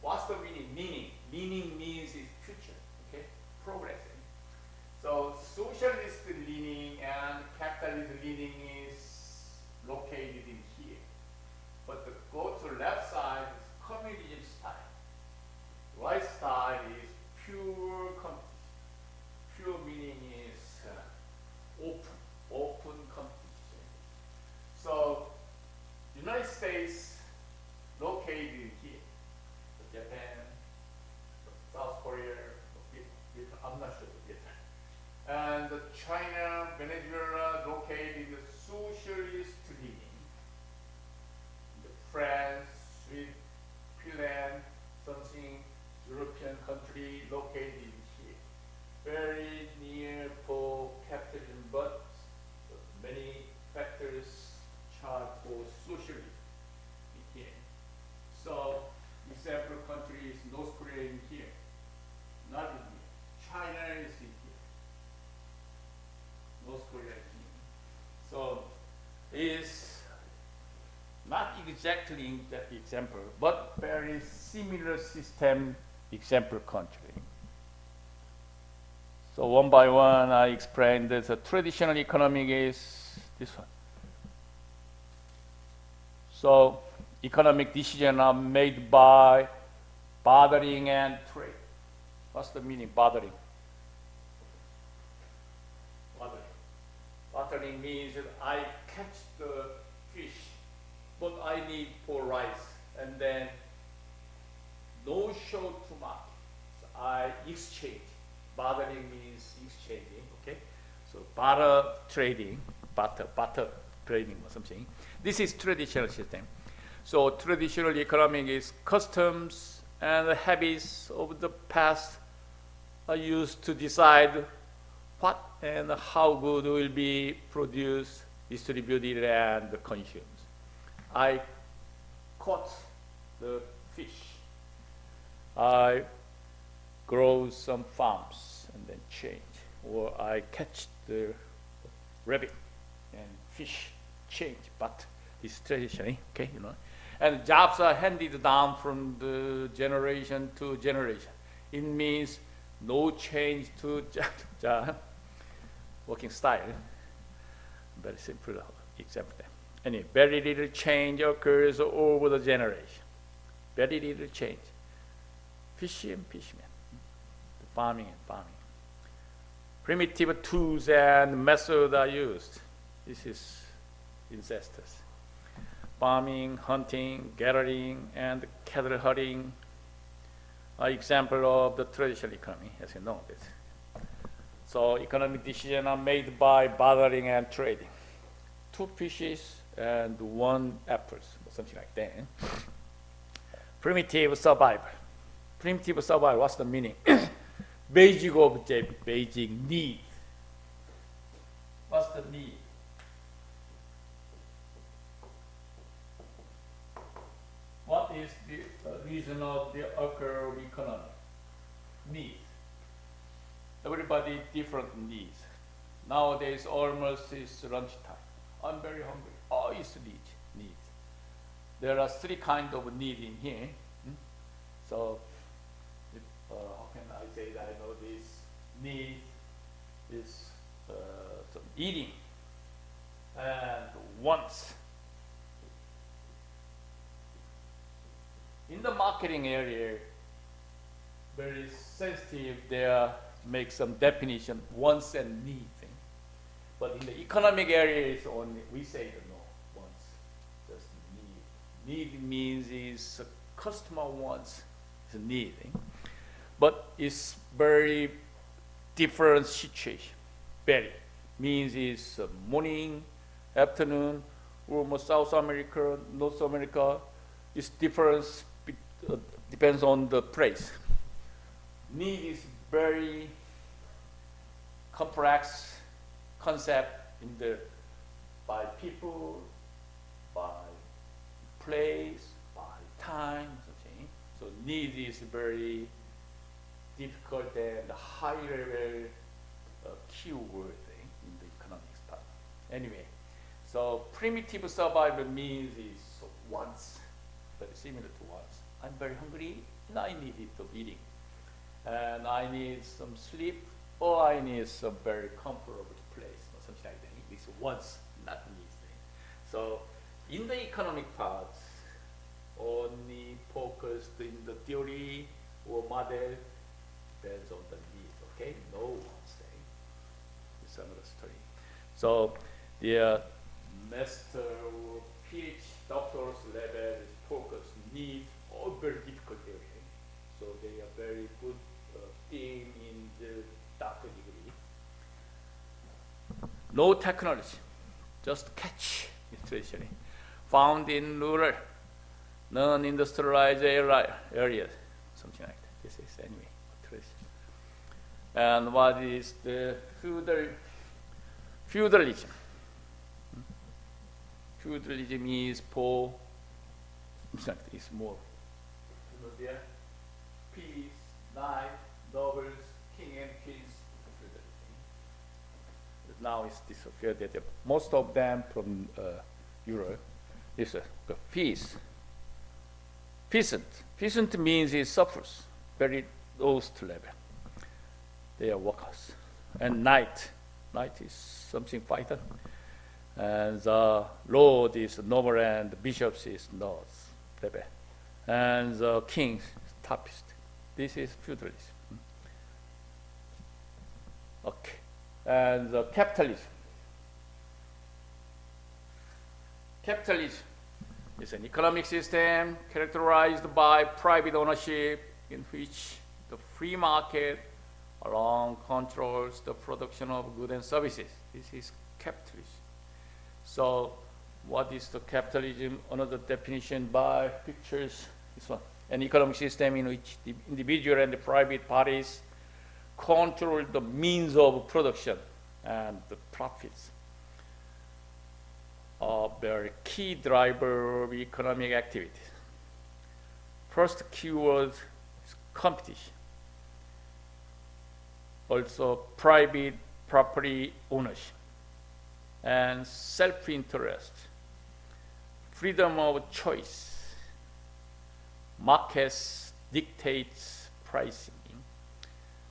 What's the meaning? Meaning means is future, okay? Progress. So socialist leaning and capitalist leaning is located in here. But the go to left side is communism style. Right side is pure competition. Pure meaning is open competition. So United States located in here. Japan, South Korea, I'm not sure. And China, Venezuela, located in the socialist leaning. France, Sweden, Finland, something European country located in here. Very near for capitalism, but many factors charge for socialism in here. So, example country is North Korea in here, not in here. China is in here. North Korea. So is not exactly that example, but very similar system example country. So one by one I explained that the traditional economic is this one. So economic decisions are made by bartering and trade. What's the meaning bartering? Bartering means that I catch the fish, but I need for rice, and then no show to market. So I exchange. Bartering means exchanging. Okay, so barter trading or something. This is traditional system. So traditional economic is customs and the habits of the past are used to decide what and how good will be produced, distributed, and consumed. I caught the fish. I grow some farms and then change. Or I catch the rabbit and fish, change. But it's traditionally, okay, you know. And jobs are handed down from the generation to generation. It means no change to job working style. Very simple example there. very little change occurs over the generation. Very little change. Fishy and fishermen. Farming and farming. Primitive tools and methods are used. This is ancestors. Farming, hunting, gathering, and cattle herding are example of the traditional economy, as you know this. So economic decisions are made by bartering and trading. 2 fishes and 1 apples, or something like that. Primitive survival. Primitive survival, what's the meaning? Basic object, basic need. What's the need? What is the reason of the occur of economy? Need. Everybody different needs. Nowadays almost is lunchtime. I'm very hungry. Oh, it's needs. There are 3 kinds of need in here. So, how can I say that I know this need is some eating and wants. In the marketing area, very sensitive, they make some definition, wants and needs. But in the economic area, it's only, we say no, wants, just need. Need means is a customer wants, it's a need. But it's very different situation. Very. Means is morning, afternoon, or South America, North America. It's different, depends on the place. Need is very complex concept by people, by place, by time, something. So need is very difficult and high level keyword in the economics part. Anyway, so primitive survival means is wants, very similar to wants. I'm very hungry and I need it of eating. And I need some sleep or I need some very comfortable place or something like that. It's wants, not needs. So in the economic part, only focused in the theory or model depends on the needs, okay? No wants. It's another story. So the master or PhD doctor's level is focused need or very difficult area. So they are very good thing in the doctor degree. No technology, just catch traditionally. Found in rural, non-industrialized areas, something like that. This is anyway tradition. And what is the feudalism? Feudalism is for, it's more. There, peace, knight, nobles, king and queens. Now it's disappeared. Most of them from Europe is a peace. Peasant. Peasant means he suffers, very lowest level. They are workers. And knight. Knight is something fighter. And the lord is noble and the bishops is lords level. And the king is toppest. This is feudalism. Okay. And the capitalism. Capitalism is an economic system characterized by private ownership in which the free market alone controls the production of goods and services. This is capitalism. So what is the capitalism? Another definition by pictures, this one. An economic system in which the individual and the private parties control the means of production and the profits. A very key driver of economic activity. First keyword is competition. Also private property ownership and self-interest, freedom of choice, markets dictates pricing.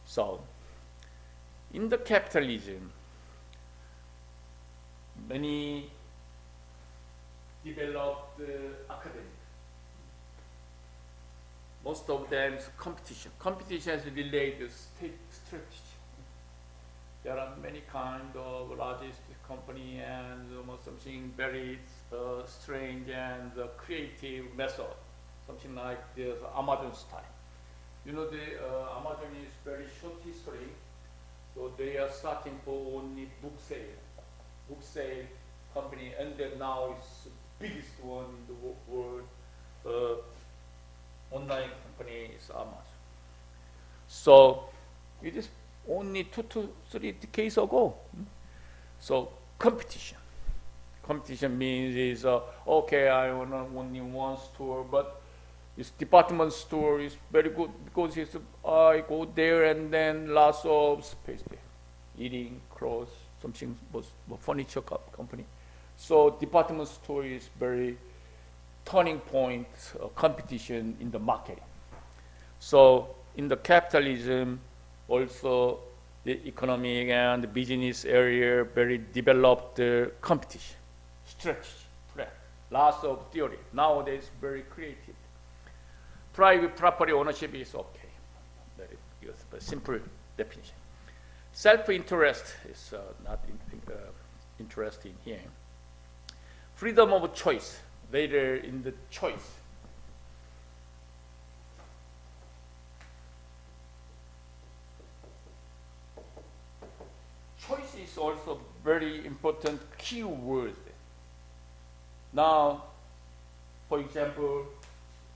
So, in the capitalism, many developed academic. Most of them is competition. Competition is related to state strategy. There are many kinds of largest company and something very strange and creative method, something like the Amazon style. You know, the Amazon is very short history, so they are starting for only book sale company, and then now it's the biggest one in the world. Online company is Amazon. So it is only 2 to 3 decades ago. So competition. Competition means is okay, I want only one store, but this department store is very good because it's, I go there and then lots of space there, eating, clothes, something was furniture company. So department store is very turning point competition in the market. So in the capitalism, also the economic and the business area very developed competition, strategy, plan, lots of theory. Nowadays very creative. Private property ownership is okay. Very simple definition. Self-interest is not interesting here. Freedom of choice. Later in the choice. Choice is also very important key word. Now, for example,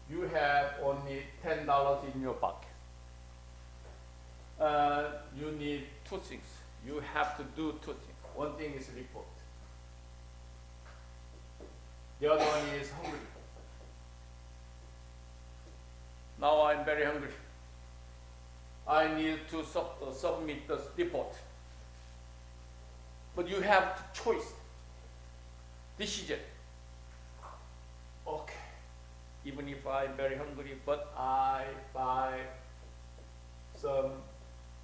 you have only $10 in your pocket. You need 2 things. You have to do 2 things. One thing is report. The other one is hungry. Now I'm very hungry. I need to submit the report. But you have choice, decision. Okay, even if I'm very hungry, but I buy some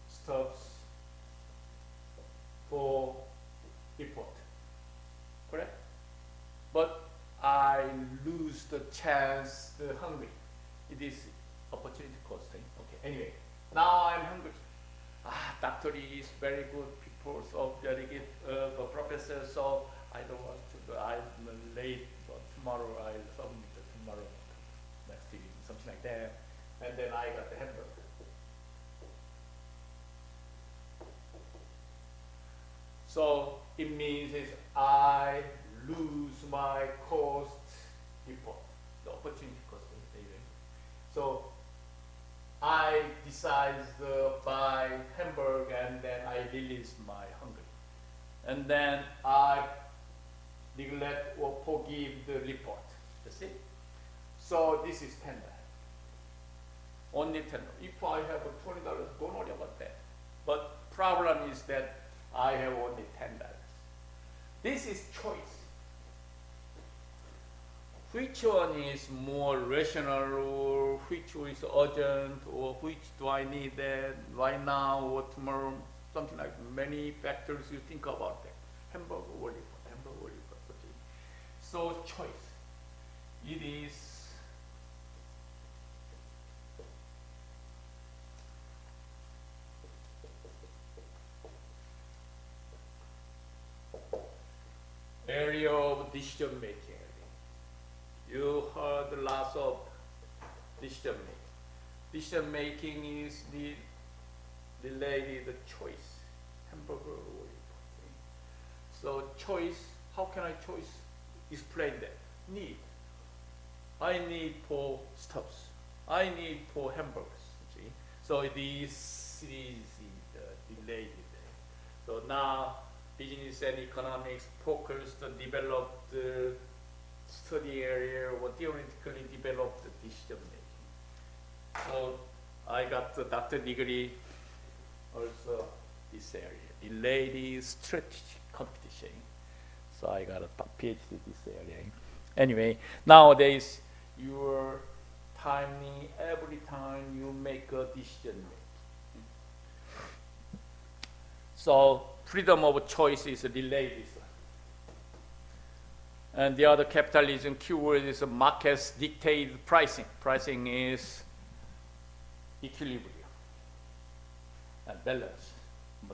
stuffs for report. Correct? But I lose the chance, the hungry. It is opportunity costing. Okay, anyway, now I'm hungry. Doctor is very good people, so very good professor, so I don't want to, I'm late, but tomorrow I'll submit tomorrow, next week, something like that. And then I got the hamburger. So it means is I lose my cost report, the opportunity cost. So I decide to buy hamburger and then I release my hunger. And then I neglect or forgive the report. You see? So this is $10. Only $10. If I have $20, don't worry about that. But problem is that I have only $10. This is choice. Which one is more rational, or which is urgent, or which do I need that right now or tomorrow? Something like many factors you think about that. Hamburger, what is hamburger, what is protein? So choice. It is area of decision making. You heard lots of decision making. Decision making is related to choice. Hamburger. So choice, how can I choose? Explain that. Need. I need for stuffs. I need for hamburgers. See? So this is related. So now business and economics focus to develop the study area or theoretically develop the decision making. So I got the doctor degree also this area, related strategy competition. So I got a PhD this area. Anyway, nowadays your timing, every time you make a decision making. So freedom of choice is related. And the other capitalism keyword is markets dictate pricing. Pricing is equilibrium and balance,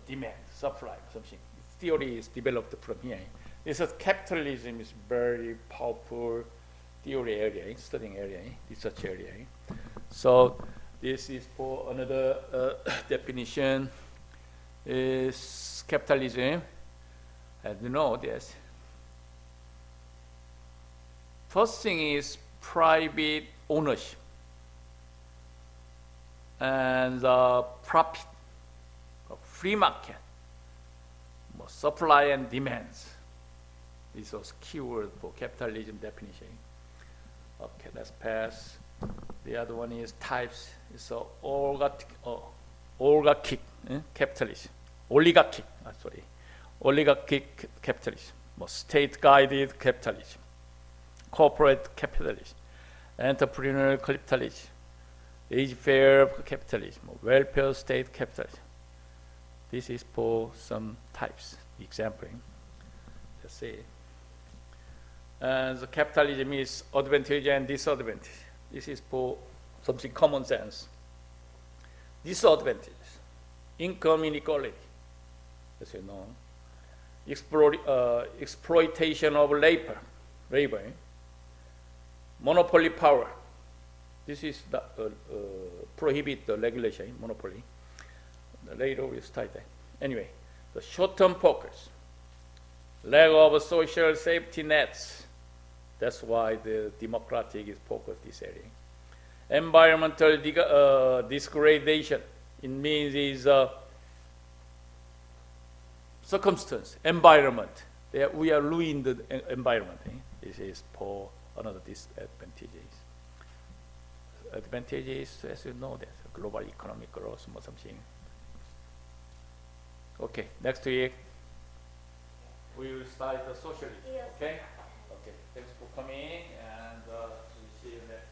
demand, supply, something. Theory is developed from here. This is capitalism is very powerful theory area, studying area, research area. So this is for another definition is capitalism. And you know this. First thing is private ownership and profit, free market, supply and demands. This was keyword for capitalism definition. Okay, let's pass. The other one is types. It's oligarchic capitalism. Oligarchic capitalism. State-guided capitalism. Corporate capitalism. Entrepreneurial capitalism. Laissez-faire capitalism. Welfare state capitalism. This is for some types. Example. Let's see. And the capitalism is advantage and disadvantage. This is for something common sense. Disadvantages. Income inequality, as you know. Exploitation of labor. Monopoly power. This is the prohibit the regulation, monopoly. Later we'll start that. Anyway, the short-term focus. Lack of social safety nets. That's why the democratic is focused this area. Environmental degradation. It means is circumstance, environment. We are ruining the environment. This is for another disadvantages. Advantages, as you know, that global economic growth, or something. Okay, next week we will start the socialism. Yes. Okay. Okay. Thanks for coming, and we'll see you next.